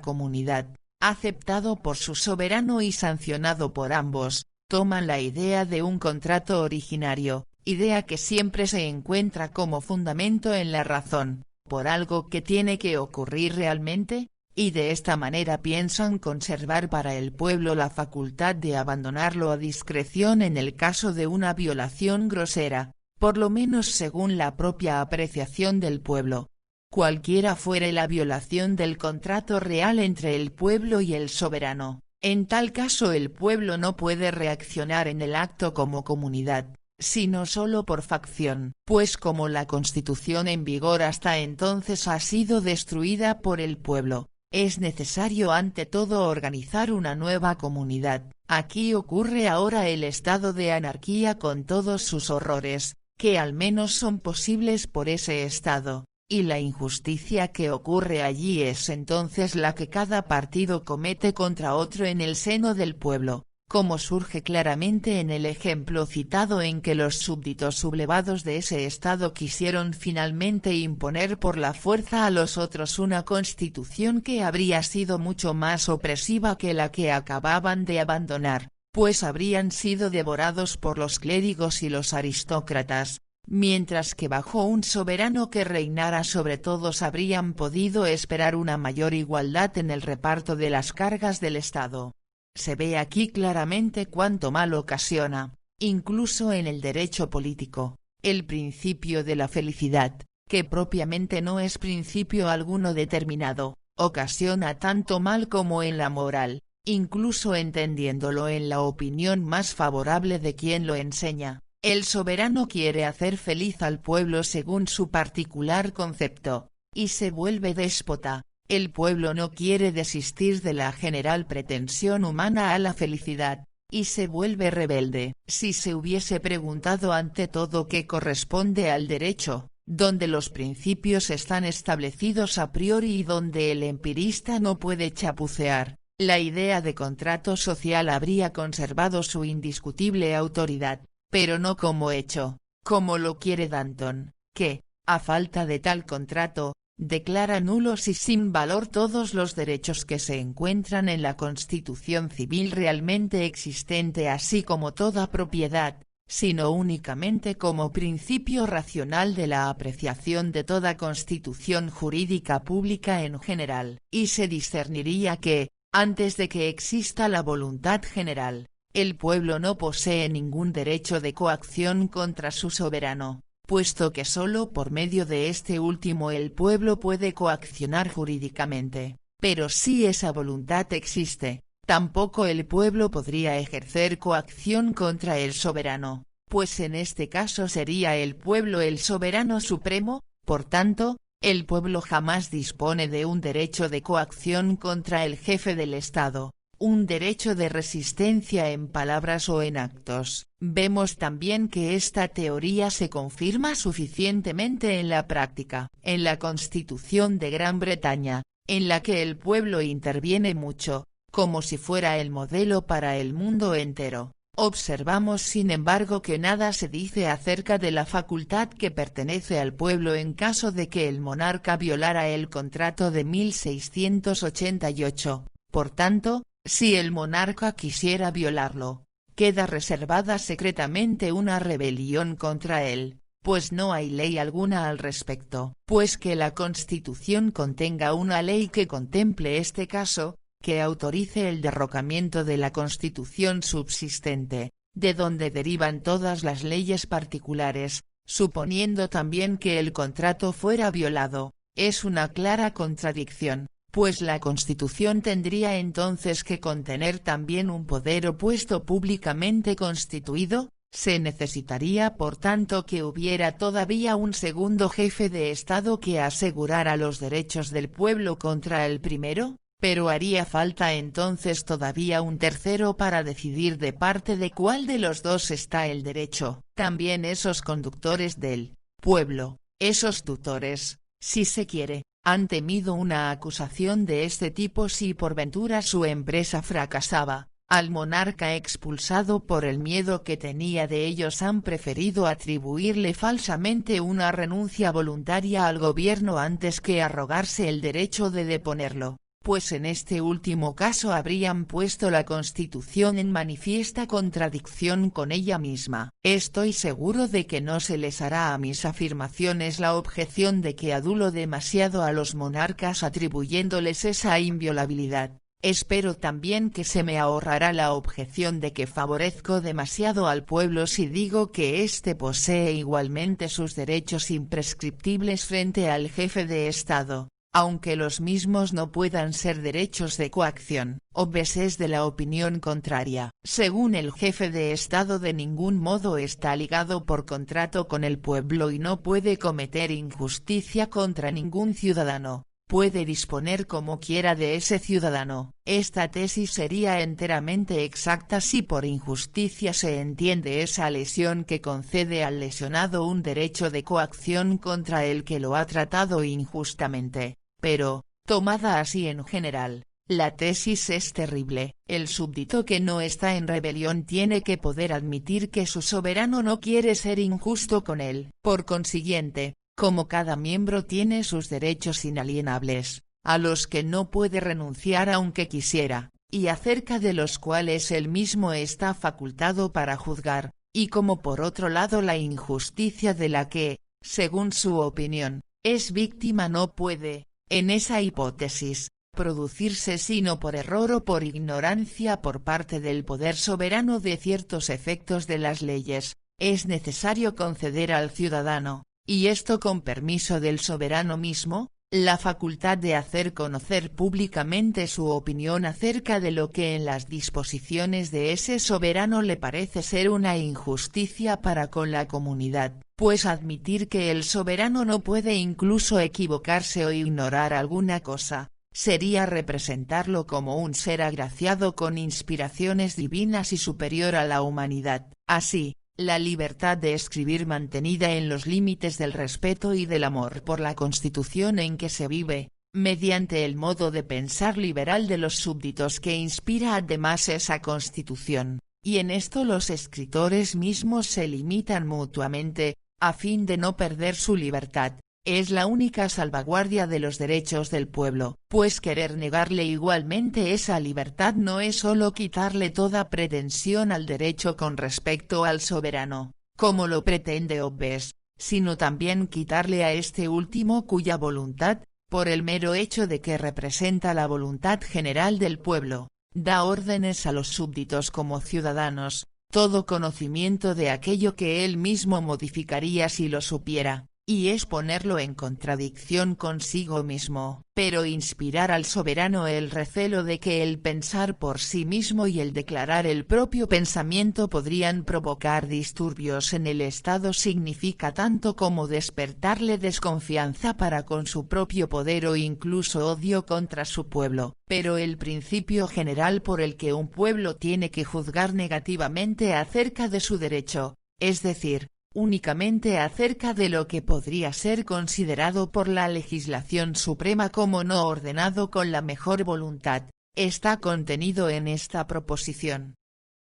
comunidad, aceptado por su soberano y sancionado por ambos, toman la idea de un contrato originario, idea que siempre se encuentra como fundamento en la razón, por algo que tiene que ocurrir realmente, y de esta manera piensan conservar para el pueblo la facultad de abandonarlo a discreción en el caso de una violación grosera, por lo menos según la propia apreciación del pueblo. Cualquiera fuere la violación del contrato real entre el pueblo y el soberano, en tal caso el pueblo no puede reaccionar en el acto como comunidad, sino solo por facción, pues como la Constitución en vigor hasta entonces ha sido destruida por el pueblo, es necesario ante todo organizar una nueva comunidad. Aquí ocurre ahora el estado de anarquía con todos sus horrores, que al menos son posibles por ese estado, y la injusticia que ocurre allí es entonces la que cada partido comete contra otro en el seno del pueblo, como surge claramente en el ejemplo citado en que los súbditos sublevados de ese estado quisieron finalmente imponer por la fuerza a los otros una constitución que habría sido mucho más opresiva que la que acababan de abandonar, pues habrían sido devorados por los clérigos y los aristócratas, mientras que bajo un soberano que reinara sobre todos habrían podido esperar una mayor igualdad en el reparto de las cargas del Estado. Se ve aquí claramente cuánto mal ocasiona, incluso en el derecho político, el principio de la felicidad, que propiamente no es principio alguno determinado, ocasiona tanto mal como en la moral, incluso entendiéndolo en la opinión más favorable de quien lo enseña. El soberano quiere hacer feliz al pueblo según su particular concepto, y se vuelve déspota. El pueblo no quiere desistir de la general pretensión humana a la felicidad, y se vuelve rebelde. Si se hubiese preguntado ante todo qué corresponde al derecho, donde los principios están establecidos a priori y donde el empirista no puede chapucear, la idea de contrato social habría conservado su indiscutible autoridad, pero no como hecho, como lo quiere Danton, que, a falta de tal contrato, declara nulos y sin valor todos los derechos que se encuentran en la Constitución civil realmente existente así como toda propiedad, sino únicamente como principio racional de la apreciación de toda constitución jurídica pública en general. Y se discerniría que, antes de que exista la voluntad general, el pueblo no posee ningún derecho de coacción contra su soberano, puesto que solo por medio de este último el pueblo puede coaccionar jurídicamente. Pero si esa voluntad existe, tampoco el pueblo podría ejercer coacción contra el soberano, pues en este caso sería el pueblo el soberano supremo. Por tanto, el pueblo jamás dispone de un derecho de coacción contra el jefe del Estado, un derecho de resistencia en palabras o en actos. Vemos también que esta teoría se confirma suficientemente en la práctica. En la Constitución de Gran Bretaña, en la que el pueblo interviene mucho, como si fuera el modelo para el mundo entero, observamos sin embargo que nada se dice acerca de la facultad que pertenece al pueblo en caso de que el monarca violara el contrato de 1688, por tanto, si el monarca quisiera violarlo, queda reservada secretamente una rebelión contra él, pues no hay ley alguna al respecto. Pues que la Constitución contenga una ley que contemple este caso, que autorice el derrocamiento de la Constitución subsistente, de donde derivan todas las leyes particulares, suponiendo también que el contrato fuera violado, es una clara contradicción, pues la Constitución tendría entonces que contener también un poder opuesto públicamente constituido. Se necesitaría por tanto que hubiera todavía un segundo jefe de Estado que asegurara los derechos del pueblo contra el primero, pero haría falta entonces todavía un tercero para decidir de parte de cuál de los dos está el derecho. También esos conductores del pueblo, esos tutores, si se quiere, han temido una acusación de este tipo si por ventura su empresa fracasaba. Al monarca expulsado por el miedo que tenía de ellos han preferido atribuirle falsamente una renuncia voluntaria al gobierno antes que arrogarse el derecho de deponerlo, pues en este último caso habrían puesto la Constitución en manifiesta contradicción con ella misma. Estoy seguro de que no se les hará a mis afirmaciones la objeción de que adulo demasiado a los monarcas atribuyéndoles esa inviolabilidad. Espero también que se me ahorrará la objeción de que favorezco demasiado al pueblo si digo que éste posee igualmente sus derechos imprescriptibles frente al jefe de Estado, aunque los mismos no puedan ser derechos de coacción. Hobbes es de la opinión contraria. Según el jefe de Estado de ningún modo está ligado por contrato con el pueblo y no puede cometer injusticia contra ningún ciudadano. Puede disponer como quiera de ese ciudadano. Esta tesis sería enteramente exacta si por injusticia se entiende esa lesión que concede al lesionado un derecho de coacción contra el que lo ha tratado injustamente, pero, tomada así en general, la tesis es terrible. El súbdito que no está en rebelión tiene que poder admitir que su soberano no quiere ser injusto con él. Por consiguiente, como cada miembro tiene sus derechos inalienables, a los que no puede renunciar aunque quisiera, y acerca de los cuales él mismo está facultado para juzgar, y como por otro lado la injusticia de la que, según su opinión, es víctima no puede, en esa hipótesis, producirse sino por error o por ignorancia por parte del poder soberano de ciertos efectos de las leyes, es necesario conceder al ciudadano, y esto con permiso del soberano mismo, la facultad de hacer conocer públicamente su opinión acerca de lo que en las disposiciones de ese soberano le parece ser una injusticia para con la comunidad, pues admitir que el soberano no puede incluso equivocarse o ignorar alguna cosa, sería representarlo como un ser agraciado con inspiraciones divinas y superior a la humanidad. Así, la libertad de escribir mantenida en los límites del respeto y del amor por la Constitución en que se vive, mediante el modo de pensar liberal de los súbditos que inspira además esa Constitución, y en esto los escritores mismos se limitan mutuamente, a fin de no perder su libertad, es la única salvaguardia de los derechos del pueblo, pues querer negarle igualmente esa libertad no es solo quitarle toda pretensión al derecho con respecto al soberano, como lo pretende Hobbes, sino también quitarle a este último cuya voluntad, por el mero hecho de que representa la voluntad general del pueblo, da órdenes a los súbditos como ciudadanos, todo conocimiento de aquello que él mismo modificaría si lo supiera, y es ponerlo en contradicción consigo mismo, pero inspirar al soberano el recelo de que el pensar por sí mismo y el declarar el propio pensamiento podrían provocar disturbios en el Estado significa tanto como despertarle desconfianza para con su propio poder o incluso odio contra su pueblo, pero el principio general por el que un pueblo tiene que juzgar negativamente acerca de su derecho, es decir, únicamente acerca de lo que podría ser considerado por la legislación suprema como no ordenado con la mejor voluntad, está contenido en esta proposición.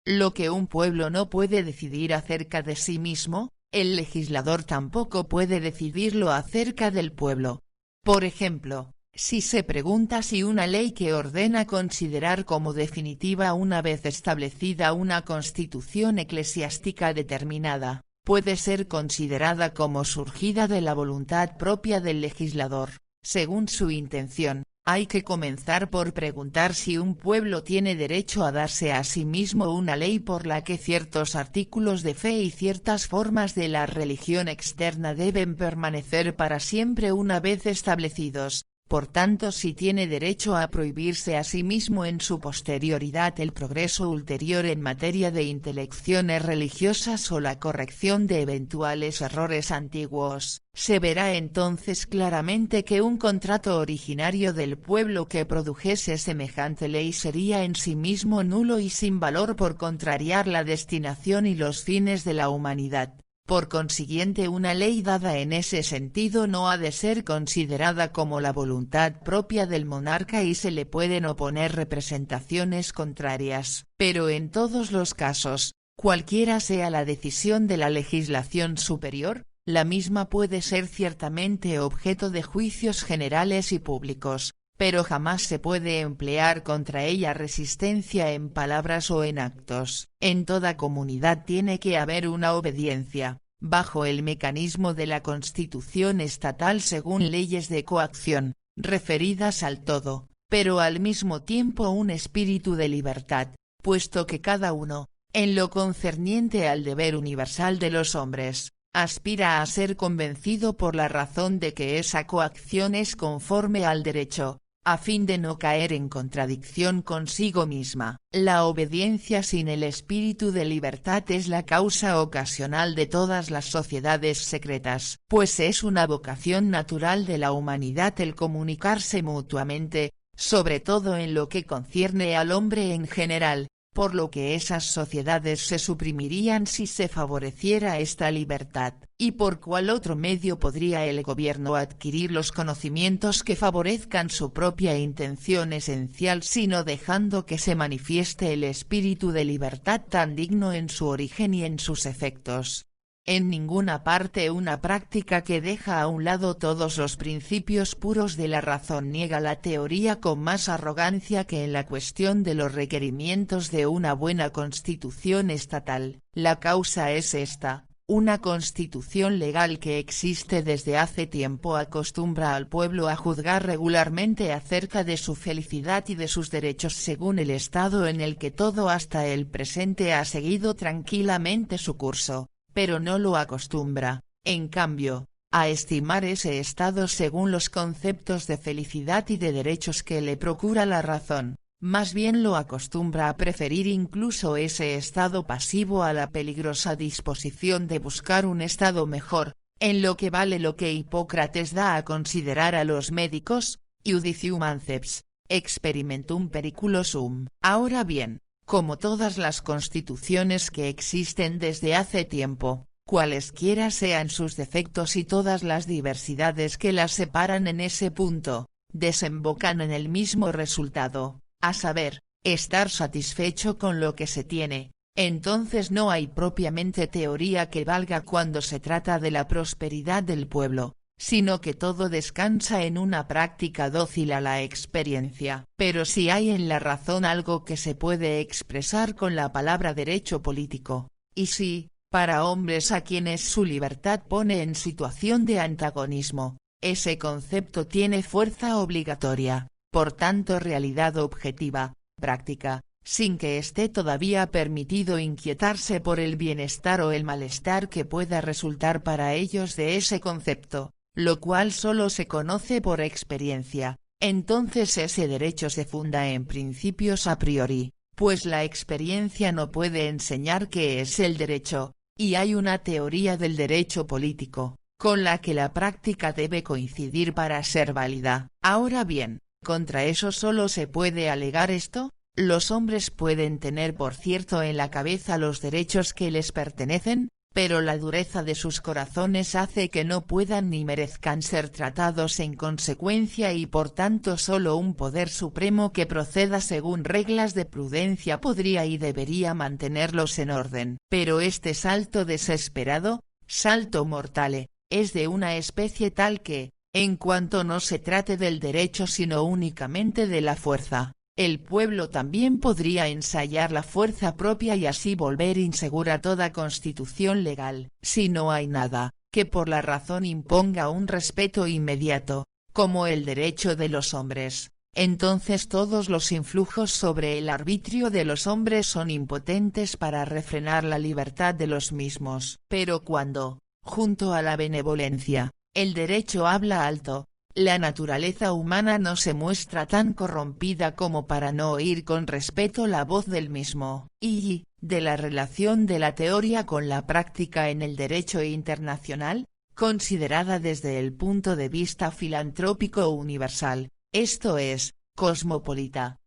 Lo que un pueblo no puede decidir acerca de sí mismo, el legislador tampoco puede decidirlo acerca del pueblo. Por ejemplo, si se pregunta si una ley que ordena considerar como definitiva una vez establecida una constitución eclesiástica determinada, puede ser considerada como surgida de la voluntad propia del legislador, según su intención, hay que comenzar por preguntar si un pueblo tiene derecho a darse a sí mismo una ley por la que ciertos artículos de fe y ciertas formas de la religión externa deben permanecer para siempre una vez establecidos. Por tanto, si tiene derecho a prohibirse a sí mismo en su posterioridad el progreso ulterior en materia de intelecciones religiosas o la corrección de eventuales errores antiguos, se verá entonces claramente que un contrato originario del pueblo que produjese semejante ley sería en sí mismo nulo y sin valor por contrariar la destinación y los fines de la humanidad. Por consiguiente, una ley dada en ese sentido no ha de ser considerada como la voluntad propia del monarca y se le pueden oponer representaciones contrarias, pero en todos los casos, cualquiera sea la decisión de la legislación superior, la misma puede ser ciertamente objeto de juicios generales y públicos, pero jamás se puede emplear contra ella resistencia en palabras o en actos. En toda comunidad tiene que haber una obediencia, bajo el mecanismo de la Constitución estatal según leyes de coacción, referidas al todo, pero al mismo tiempo un espíritu de libertad, puesto que cada uno, en lo concerniente al deber universal de los hombres, aspira a ser convencido por la razón de que esa coacción es conforme al derecho, a fin de no caer en contradicción consigo misma. La obediencia sin el espíritu de libertad es la causa ocasional de todas las sociedades secretas, pues es una vocación natural de la humanidad el comunicarse mutuamente, sobre todo en lo que concierne al hombre en general, por lo que esas sociedades se suprimirían si se favoreciera esta libertad, y por cuál otro medio podría el gobierno adquirir los conocimientos que favorezcan su propia intención esencial sino dejando que se manifieste el espíritu de libertad tan digno en su origen y en sus efectos. En ninguna parte una práctica que deja a un lado todos los principios puros de la razón niega la teoría con más arrogancia que en la cuestión de los requerimientos de una buena constitución estatal. La causa es esta: una constitución legal que existe desde hace tiempo acostumbra al pueblo a juzgar regularmente acerca de su felicidad y de sus derechos según el estado en el que todo hasta el presente ha seguido tranquilamente su curso, pero no lo acostumbra, en cambio, a estimar ese estado según los conceptos de felicidad y de derechos que le procura la razón, más bien lo acostumbra a preferir incluso ese estado pasivo a la peligrosa disposición de buscar un estado mejor, en lo que vale lo que Hipócrates da a considerar a los médicos, iudicium anceps, experimentum periculosum. Ahora bien, como todas las constituciones que existen desde hace tiempo, cualesquiera sean sus defectos y todas las diversidades que las separan en ese punto, desembocan en el mismo resultado, a saber, estar satisfecho con lo que se tiene. Entonces no hay propiamente teoría que valga cuando se trata de la prosperidad del pueblo, sino que todo descansa en una práctica dócil a la experiencia. Pero si hay en la razón algo que se puede expresar con la palabra derecho político, y si, para hombres a quienes su libertad pone en situación de antagonismo, ese concepto tiene fuerza obligatoria, por tanto realidad objetiva, práctica, sin que esté todavía permitido inquietarse por el bienestar o el malestar que pueda resultar para ellos de ese concepto, lo cual solo se conoce por experiencia, entonces ese derecho se funda en principios a priori, pues la experiencia no puede enseñar qué es el derecho, y hay una teoría del derecho político, con la que la práctica debe coincidir para ser válida. Ahora bien, contra eso solo se puede alegar esto: los hombres pueden tener por cierto en la cabeza los derechos que les pertenecen, pero la dureza de sus corazones hace que no puedan ni merezcan ser tratados en consecuencia y por tanto solo un poder supremo que proceda según reglas de prudencia podría y debería mantenerlos en orden. Pero este salto desesperado, salto mortale, es de una especie tal que, en cuanto no se trate del derecho sino únicamente de la fuerza, el pueblo también podría ensayar la fuerza propia y así volver insegura toda constitución legal. Si no hay nada, que por la razón imponga un respeto inmediato, como el derecho de los hombres, entonces todos los influjos sobre el arbitrio de los hombres son impotentes para refrenar la libertad de los mismos. Pero cuando, junto a la benevolencia, el derecho habla alto, la naturaleza humana no se muestra tan corrompida como para no oír con respeto la voz del mismo. Y, de la relación de la teoría con la práctica en el derecho internacional, considerada desde el punto de vista filantrópico universal, esto es, cosmopolita.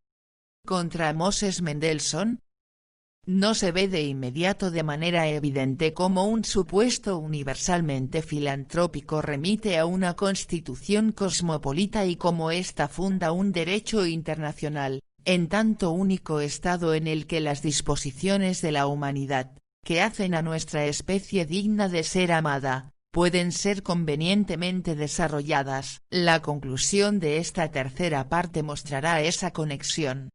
Contra Moses Mendelssohn, no se ve de inmediato de manera evidente cómo un supuesto universalmente filantrópico remite a una constitución cosmopolita y cómo ésta funda un derecho internacional, en tanto único estado en el que las disposiciones de la humanidad, que hacen a nuestra especie digna de ser amada, pueden ser convenientemente desarrolladas. La conclusión de esta tercera parte mostrará esa conexión.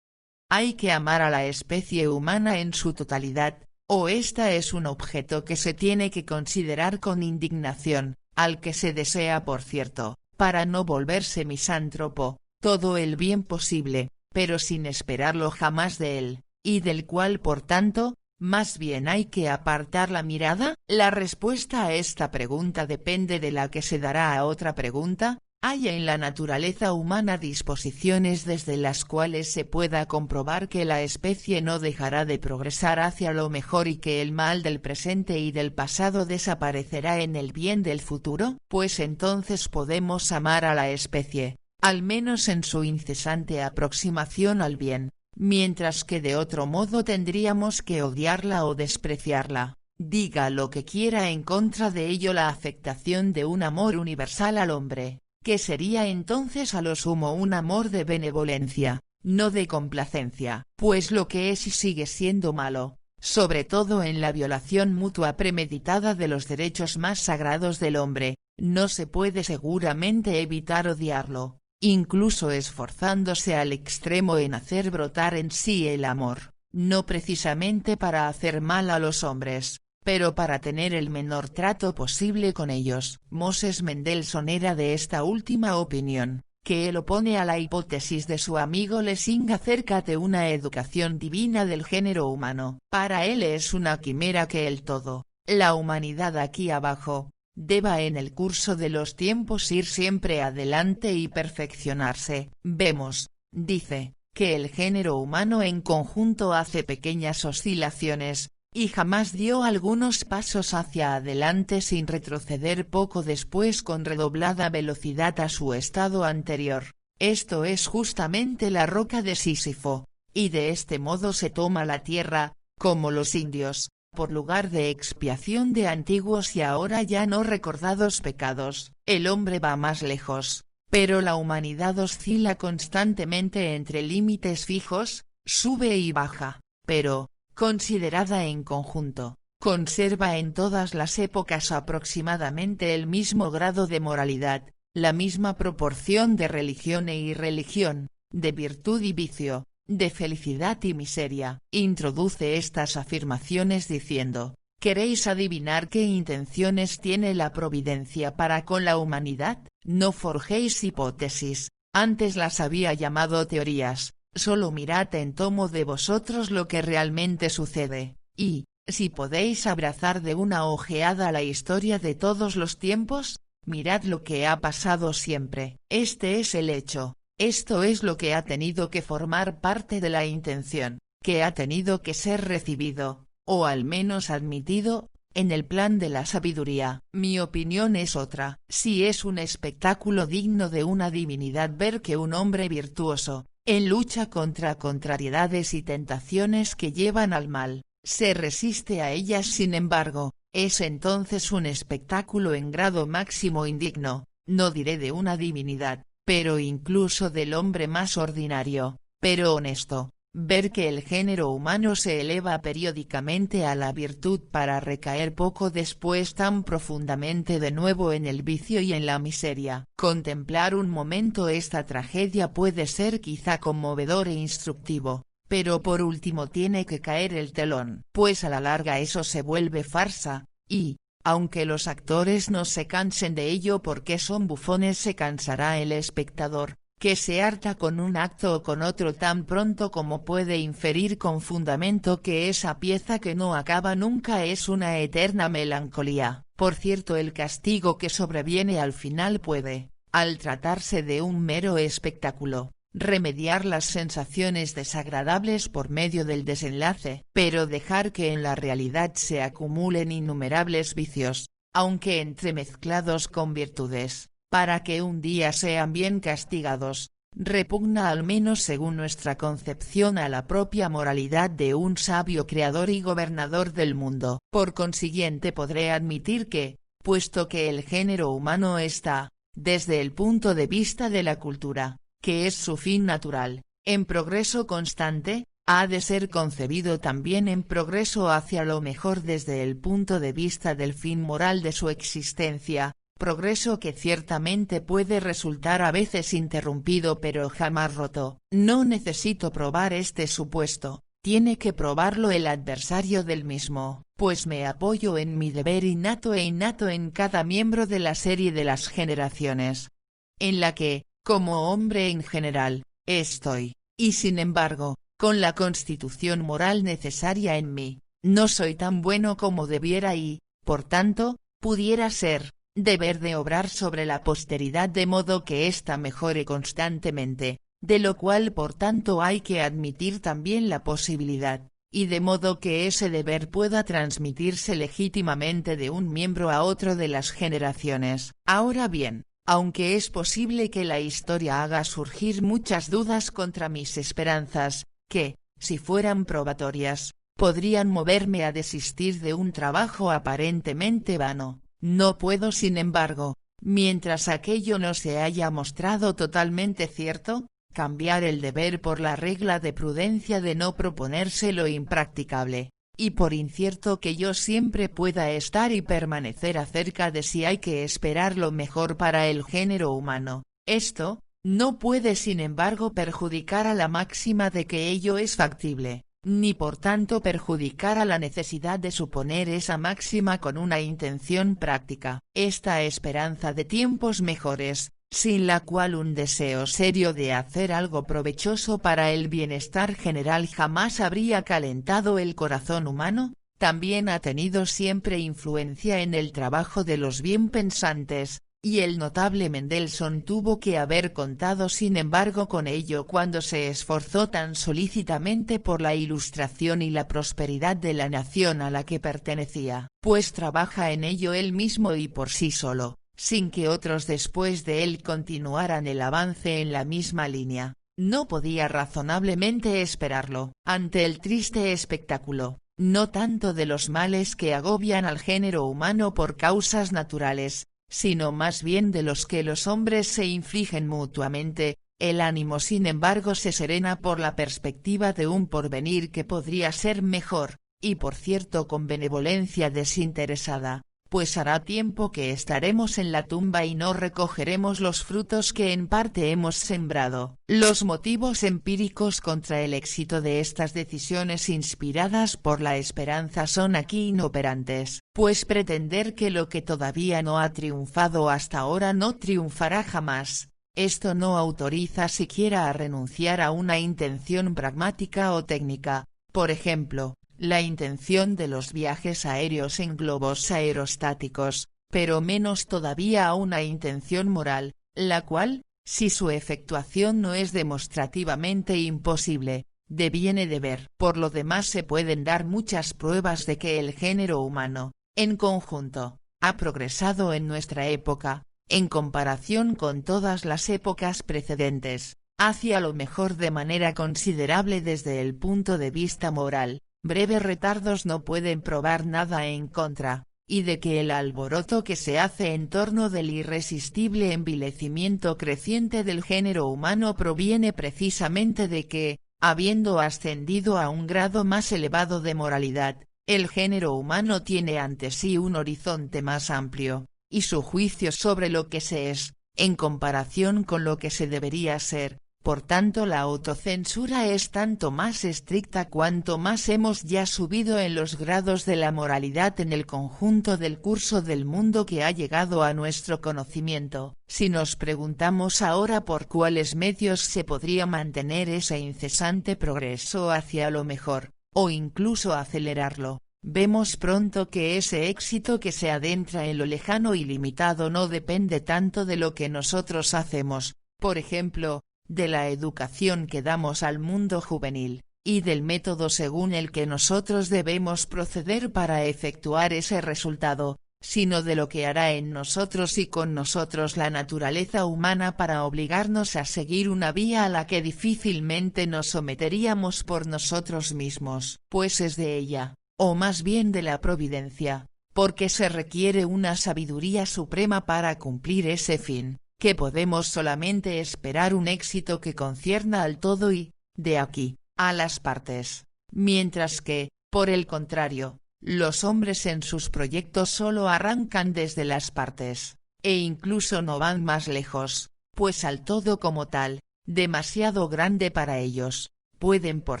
Hay que amar a la especie humana en su totalidad, o esta es un objeto que se tiene que considerar con indignación, al que se desea por cierto, para no volverse misántropo, todo el bien posible, pero sin esperarlo jamás de él, y del cual por tanto, más bien hay que apartar la mirada. La respuesta a esta pregunta depende de la que se dará a otra pregunta. ¿Hay en la naturaleza humana disposiciones desde las cuales se pueda comprobar que la especie no dejará de progresar hacia lo mejor y que el mal del presente y del pasado desaparecerá en el bien del futuro? Pues entonces podemos amar a la especie, al menos en su incesante aproximación al bien, mientras que de otro modo tendríamos que odiarla o despreciarla. Diga lo que quiera en contra de ello la afectación de un amor universal al hombre, que sería entonces a lo sumo un amor de benevolencia, no de complacencia, pues lo que es y sigue siendo malo, sobre todo en la violación mutua premeditada de los derechos más sagrados del hombre, no se puede seguramente evitar odiarlo, incluso esforzándose al extremo en hacer brotar en sí el amor, no precisamente para hacer mal a los hombres, pero para tener el menor trato posible con ellos. Moses Mendelssohn era de esta última opinión, que él opone a la hipótesis de su amigo Lessing acerca de una educación divina del género humano. Para él es una quimera que el todo, la humanidad aquí abajo, deba en el curso de los tiempos ir siempre adelante y perfeccionarse. Vemos, dice, que el género humano en conjunto hace pequeñas oscilaciones, y jamás dio algunos pasos hacia adelante sin retroceder poco después con redoblada velocidad a su estado anterior. Esto es justamente la roca de Sísifo, y de este modo se toma la tierra, como los indios, por lugar de expiación de antiguos y ahora ya no recordados pecados. El hombre va más lejos, pero la humanidad oscila constantemente entre límites fijos, sube y baja, pero, considerada en conjunto, conserva en todas las épocas aproximadamente el mismo grado de moralidad, la misma proporción de religión e irreligión, de virtud y vicio, de felicidad y miseria. Introduce estas afirmaciones diciendo: ¿queréis adivinar qué intenciones tiene la providencia para con la humanidad? No forjéis hipótesis, antes las había llamado teorías, solo mirad en tomo de vosotros lo que realmente sucede, y, si podéis abrazar de una ojeada la historia de todos los tiempos, mirad lo que ha pasado siempre. Este es el hecho, esto es lo que ha tenido que formar parte de la intención, que ha tenido que ser recibido, o al menos admitido, en el plan de la sabiduría. Mi opinión es otra. Si es un espectáculo digno de una divinidad ver que un hombre virtuoso, en lucha contra contrariedades y tentaciones que llevan al mal, se resiste a ellas sin embargo, es entonces un espectáculo en grado máximo indigno, no diré de una divinidad, pero incluso del hombre más ordinario, pero honesto. Ver que el género humano se eleva periódicamente a la virtud para recaer poco después tan profundamente de nuevo en el vicio y en la miseria. Contemplar un momento esta tragedia puede ser quizá conmovedor e instructivo, pero por último tiene que caer el telón, pues a la larga eso se vuelve farsa, y, aunque los actores no se cansen de ello porque son bufones, se cansará el espectador, que se harta con un acto o con otro tan pronto como puede inferir con fundamento que esa pieza que no acaba nunca es una eterna melancolía. Por cierto, el castigo que sobreviene al final puede, al tratarse de un mero espectáculo, remediar las sensaciones desagradables por medio del desenlace, pero dejar que en la realidad se acumulen innumerables vicios, aunque entremezclados con virtudes, para que un día sean bien castigados, repugna al menos según nuestra concepción a la propia moralidad de un sabio creador y gobernador del mundo. Por consiguiente podré admitir que, puesto que el género humano está, desde el punto de vista de la cultura, que es su fin natural, en progreso constante, ha de ser concebido también en progreso hacia lo mejor desde el punto de vista del fin moral de su existencia, progreso que ciertamente puede resultar a veces interrumpido pero jamás roto. No necesito probar este supuesto, tiene que probarlo el adversario del mismo, pues me apoyo en mi deber innato en cada miembro de la serie de las generaciones, en la que, como hombre en general, estoy, y sin embargo, con la constitución moral necesaria en mí, no soy tan bueno como debiera y, por tanto, pudiera ser, deber de obrar sobre la posteridad de modo que ésta mejore constantemente, de lo cual por tanto hay que admitir también la posibilidad, y de modo que ese deber pueda transmitirse legítimamente de un miembro a otro de las generaciones. Ahora bien, aunque es posible que la historia haga surgir muchas dudas contra mis esperanzas, que, si fueran probatorias, podrían moverme a desistir de un trabajo aparentemente vano, no puedo sin embargo, mientras aquello no se haya mostrado totalmente cierto, cambiar el deber por la regla de prudencia de no proponerse lo impracticable, y por incierto que yo siempre pueda estar y permanecer acerca de si hay que esperar lo mejor para el género humano, esto, no puede sin embargo perjudicar a la máxima de que ello es factible, ni por tanto perjudicar a la necesidad de suponer esa máxima con una intención práctica. Esta esperanza de tiempos mejores, sin la cual un deseo serio de hacer algo provechoso para el bienestar general jamás habría calentado el corazón humano, también ha tenido siempre influencia en el trabajo de los bien pensantes, y el notable Mendelssohn tuvo que haber contado sin embargo con ello cuando se esforzó tan solícitamente por la ilustración y la prosperidad de la nación a la que pertenecía, pues trabaja en ello él mismo y por sí solo, sin que otros después de él continuaran el avance en la misma línea, no podía razonablemente esperarlo. Ante el triste espectáculo, no tanto de los males que agobian al género humano por causas naturales, sino más bien de los que los hombres se infligen mutuamente, el ánimo sin embargo se serena por la perspectiva de un porvenir que podría ser mejor, y por cierto con benevolencia desinteresada, pues hará tiempo que estaremos en la tumba y no recogeremos los frutos que en parte hemos sembrado. Los motivos empíricos contra el éxito de estas decisiones inspiradas por la esperanza son aquí inoperantes, pues pretender que lo que todavía no ha triunfado hasta ahora no triunfará jamás, esto no autoriza siquiera a renunciar a una intención pragmática o técnica, por ejemplo, la intención de los viajes aéreos en globos aerostáticos, pero menos todavía a una intención moral, la cual, si su efectuación no es demostrativamente imposible, deviene de ver. Por lo demás se pueden dar muchas pruebas de que el género humano, en conjunto, ha progresado en nuestra época, en comparación con todas las épocas precedentes, hacia lo mejor de manera considerable desde el punto de vista moral. Breves retardos no pueden probar nada en contra, y de que el alboroto que se hace en torno del irresistible envilecimiento creciente del género humano proviene precisamente de que, habiendo ascendido a un grado más elevado de moralidad, el género humano tiene ante sí un horizonte más amplio, y su juicio sobre lo que se es, en comparación con lo que se debería ser. Por tanto la autocensura es tanto más estricta cuanto más hemos ya subido en los grados de la moralidad en el conjunto del curso del mundo que ha llegado a nuestro conocimiento. Si nos preguntamos ahora por cuáles medios se podría mantener ese incesante progreso hacia lo mejor, o incluso acelerarlo, vemos pronto que ese éxito que se adentra en lo lejano y limitado no depende tanto de lo que nosotros hacemos, por ejemplo, de la educación que damos al mundo juvenil, y del método según el que nosotros debemos proceder para efectuar ese resultado, sino de lo que hará en nosotros y con nosotros la naturaleza humana para obligarnos a seguir una vía a la que difícilmente nos someteríamos por nosotros mismos, pues es de ella, o más bien de la providencia, porque se requiere una sabiduría suprema para cumplir ese fin, que podemos solamente esperar un éxito que concierna al todo y, de aquí, a las partes, mientras que, por el contrario, los hombres en sus proyectos solo arrancan desde las partes, e incluso no van más lejos, pues al todo como tal, demasiado grande para ellos, pueden por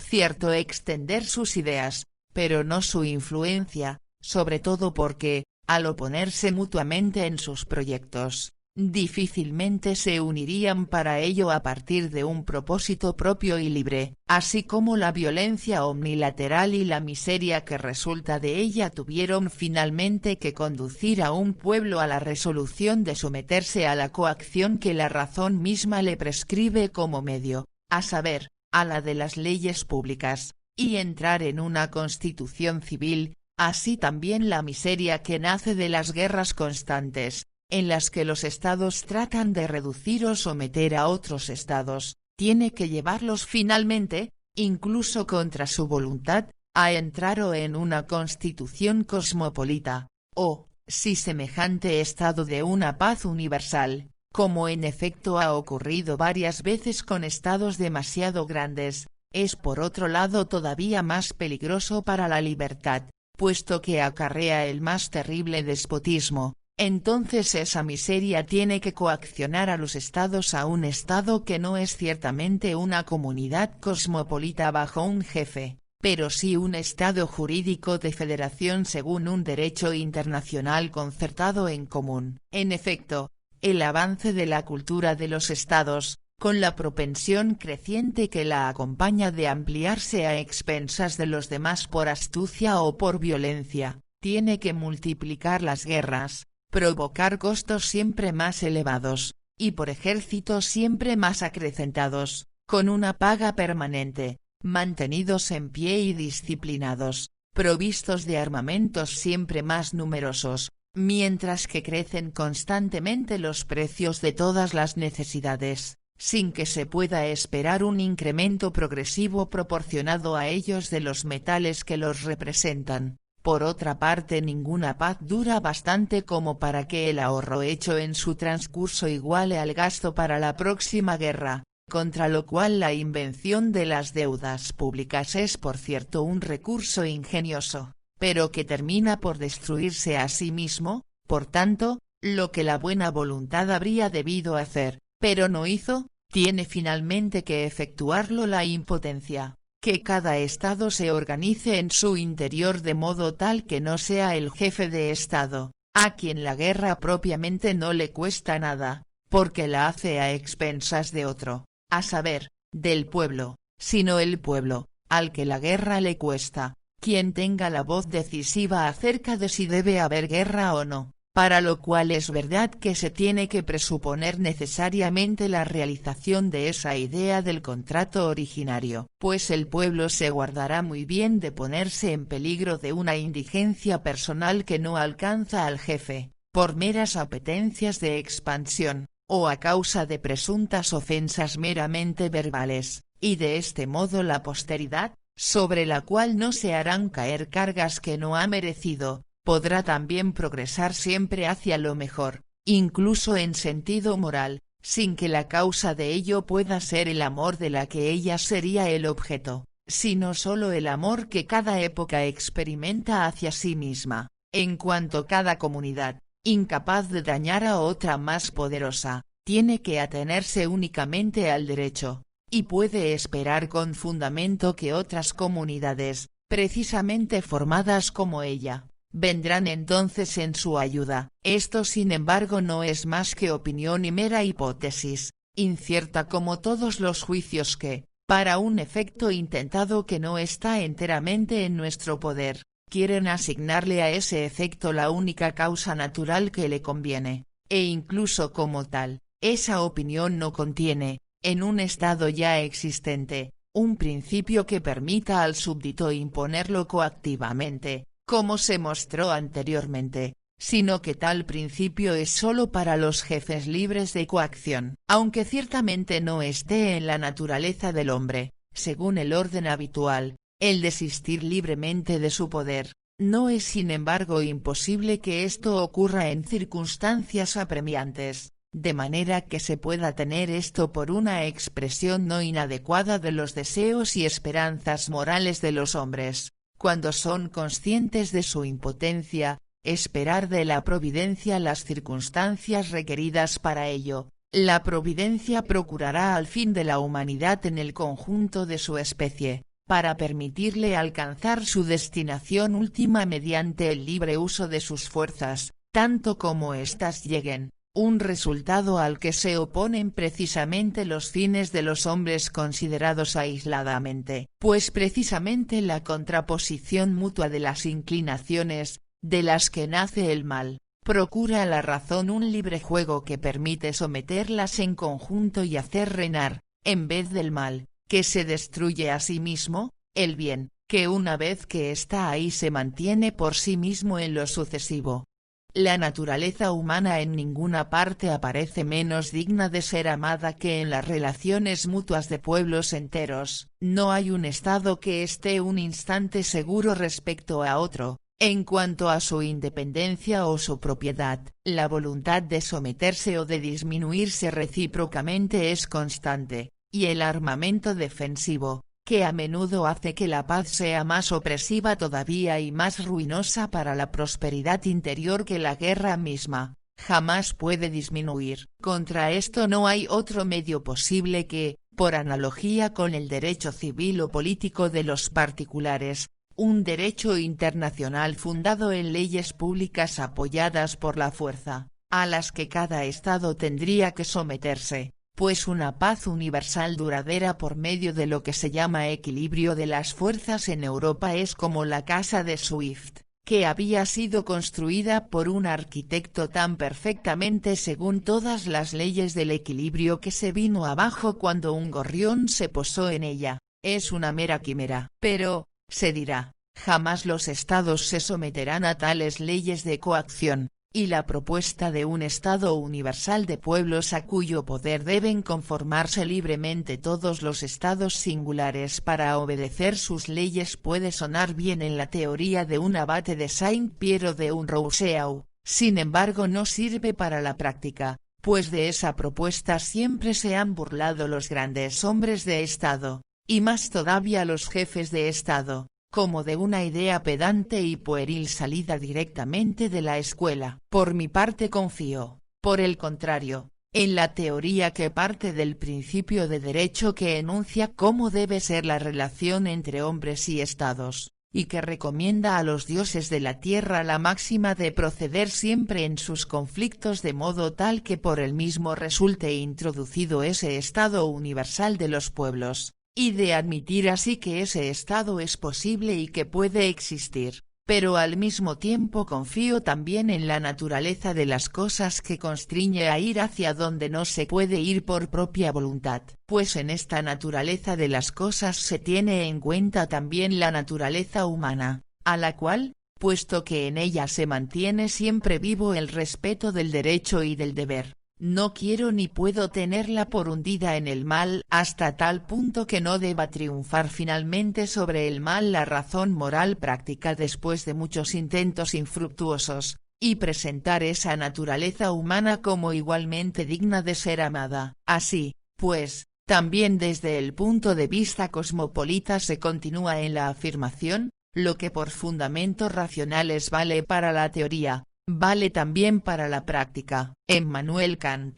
cierto extender sus ideas, pero no su influencia, sobre todo porque, al oponerse mutuamente en sus proyectos, difícilmente se unirían para ello a partir de un propósito propio y libre, así como la violencia omnilateral y la miseria que resulta de ella tuvieron finalmente que conducir a un pueblo a la resolución de someterse a la coacción que la razón misma le prescribe como medio, a saber, a la de las leyes públicas, y entrar en una constitución civil, así también la miseria que nace de las guerras constantes, en las que los estados tratan de reducir o someter a otros estados, tiene que llevarlos finalmente, incluso contra su voluntad, a entrar o en una constitución cosmopolita, o, si semejante estado de una paz universal, como en efecto ha ocurrido varias veces con estados demasiado grandes, es por otro lado todavía más peligroso para la libertad, puesto que acarrea el más terrible despotismo. Entonces esa miseria tiene que coaccionar a los estados a un estado que no es ciertamente una comunidad cosmopolita bajo un jefe, pero sí un estado jurídico de federación según un derecho internacional concertado en común. En efecto, el avance de la cultura de los estados, con la propensión creciente que la acompaña de ampliarse a expensas de los demás por astucia o por violencia, tiene que multiplicar las guerras, provocar costos siempre más elevados, y por ejércitos siempre más acrecentados, con una paga permanente, mantenidos en pie y disciplinados, provistos de armamentos siempre más numerosos, mientras que crecen constantemente los precios de todas las necesidades, sin que se pueda esperar un incremento progresivo proporcionado a ellos de los metales que los representan. Por otra parte, ninguna paz dura bastante como para que el ahorro hecho en su transcurso iguale al gasto para la próxima guerra, contra lo cual la invención de las deudas públicas es por cierto un recurso ingenioso, pero que termina por destruirse a sí mismo. Por tanto, lo que la buena voluntad habría debido hacer, pero no hizo, tiene finalmente que efectuarlo la impotencia, que cada Estado se organice en su interior de modo tal que no sea el jefe de Estado, a quien la guerra propiamente no le cuesta nada, porque la hace a expensas de otro, a saber, del pueblo, sino el pueblo, al que la guerra le cuesta, quien tenga la voz decisiva acerca de si debe haber guerra o no, para lo cual es verdad que se tiene que presuponer necesariamente la realización de esa idea del contrato originario, pues el pueblo se guardará muy bien de ponerse en peligro de una indigencia personal que no alcanza al jefe, por meras apetencias de expansión, o a causa de presuntas ofensas meramente verbales, y de este modo la posteridad, sobre la cual no se harán caer cargas que no ha merecido, podrá también progresar siempre hacia lo mejor, incluso en sentido moral, sin que la causa de ello pueda ser el amor de la que ella sería el objeto, sino solo el amor que cada época experimenta hacia sí misma, en cuanto cada comunidad, incapaz de dañar a otra más poderosa, tiene que atenerse únicamente al derecho, y puede esperar con fundamento que otras comunidades, precisamente formadas como ella, vendrán entonces en su ayuda. Esto sin embargo no es más que opinión y mera hipótesis, incierta como todos los juicios que, para un efecto intentado que no está enteramente en nuestro poder, quieren asignarle a ese efecto la única causa natural que le conviene, e incluso como tal, esa opinión no contiene, en un estado ya existente, un principio que permita al súbdito imponerlo coactivamente, como se mostró anteriormente, sino que tal principio es sólo para los jefes libres de coacción, aunque ciertamente no esté en la naturaleza del hombre, según el orden habitual, el desistir libremente de su poder. No es sin embargo imposible que esto ocurra en circunstancias apremiantes, de manera que se pueda tener esto por una expresión no inadecuada de los deseos y esperanzas morales de los hombres, cuando son conscientes de su impotencia, esperar de la providencia las circunstancias requeridas para ello. La providencia procurará al fin de la humanidad en el conjunto de su especie, para permitirle alcanzar su destinación última mediante el libre uso de sus fuerzas, tanto como éstas lleguen, un resultado al que se oponen precisamente los fines de los hombres considerados aisladamente, pues precisamente la contraposición mutua de las inclinaciones, de las que nace el mal, procura a la razón un libre juego que permite someterlas en conjunto y hacer reinar, en vez del mal, que se destruye a sí mismo, el bien, que una vez que está ahí se mantiene por sí mismo en lo sucesivo. La naturaleza humana en ninguna parte aparece menos digna de ser amada que en las relaciones mutuas de pueblos enteros. No hay un estado que esté un instante seguro respecto a otro, en cuanto a su independencia o su propiedad. La voluntad de someterse o de disminuirse recíprocamente es constante, y el armamento defensivo, que a menudo hace que la paz sea más opresiva todavía y más ruinosa para la prosperidad interior que la guerra misma, jamás puede disminuir. Contra esto no hay otro medio posible que, por analogía con el derecho civil o político de los particulares, un derecho internacional fundado en leyes públicas apoyadas por la fuerza, a las que cada Estado tendría que someterse, pues una paz universal duradera por medio de lo que se llama equilibrio de las fuerzas en Europa es como la casa de Swift, que había sido construida por un arquitecto tan perfectamente según todas las leyes del equilibrio que se vino abajo cuando un gorrión se posó en ella. Es una mera quimera. Pero, se dirá, jamás los estados se someterán a tales leyes de coacción, y la propuesta de un Estado universal de pueblos a cuyo poder deben conformarse libremente todos los estados singulares para obedecer sus leyes puede sonar bien en la teoría de un abate de Saint-Pierre o de un Rousseau, sin embargo no sirve para la práctica, pues de esa propuesta siempre se han burlado los grandes hombres de Estado, y más todavía los jefes de Estado, como de una idea pedante y pueril salida directamente de la escuela. Por mi parte confío, por el contrario, en la teoría que parte del principio de derecho que enuncia cómo debe ser la relación entre hombres y estados, y que recomienda a los dioses de la tierra la máxima de proceder siempre en sus conflictos de modo tal que por el mismo resulte introducido ese estado universal de los pueblos, y de admitir así que ese estado es posible y que puede existir. Pero al mismo tiempo confío también en la naturaleza de las cosas que constriñe a ir hacia donde no se puede ir por propia voluntad, pues en esta naturaleza de las cosas se tiene en cuenta también la naturaleza humana, a la cual, puesto que en ella se mantiene siempre vivo el respeto del derecho y del deber, no quiero ni puedo tenerla por hundida en el mal hasta tal punto que no deba triunfar finalmente sobre el mal la razón moral práctica después de muchos intentos infructuosos, y presentar esa naturaleza humana como igualmente digna de ser amada. Así, pues, también desde el punto de vista cosmopolita se continúa en la afirmación, lo que por fundamentos racionales vale para la teoría, vale también para la práctica. Emmanuel Kant.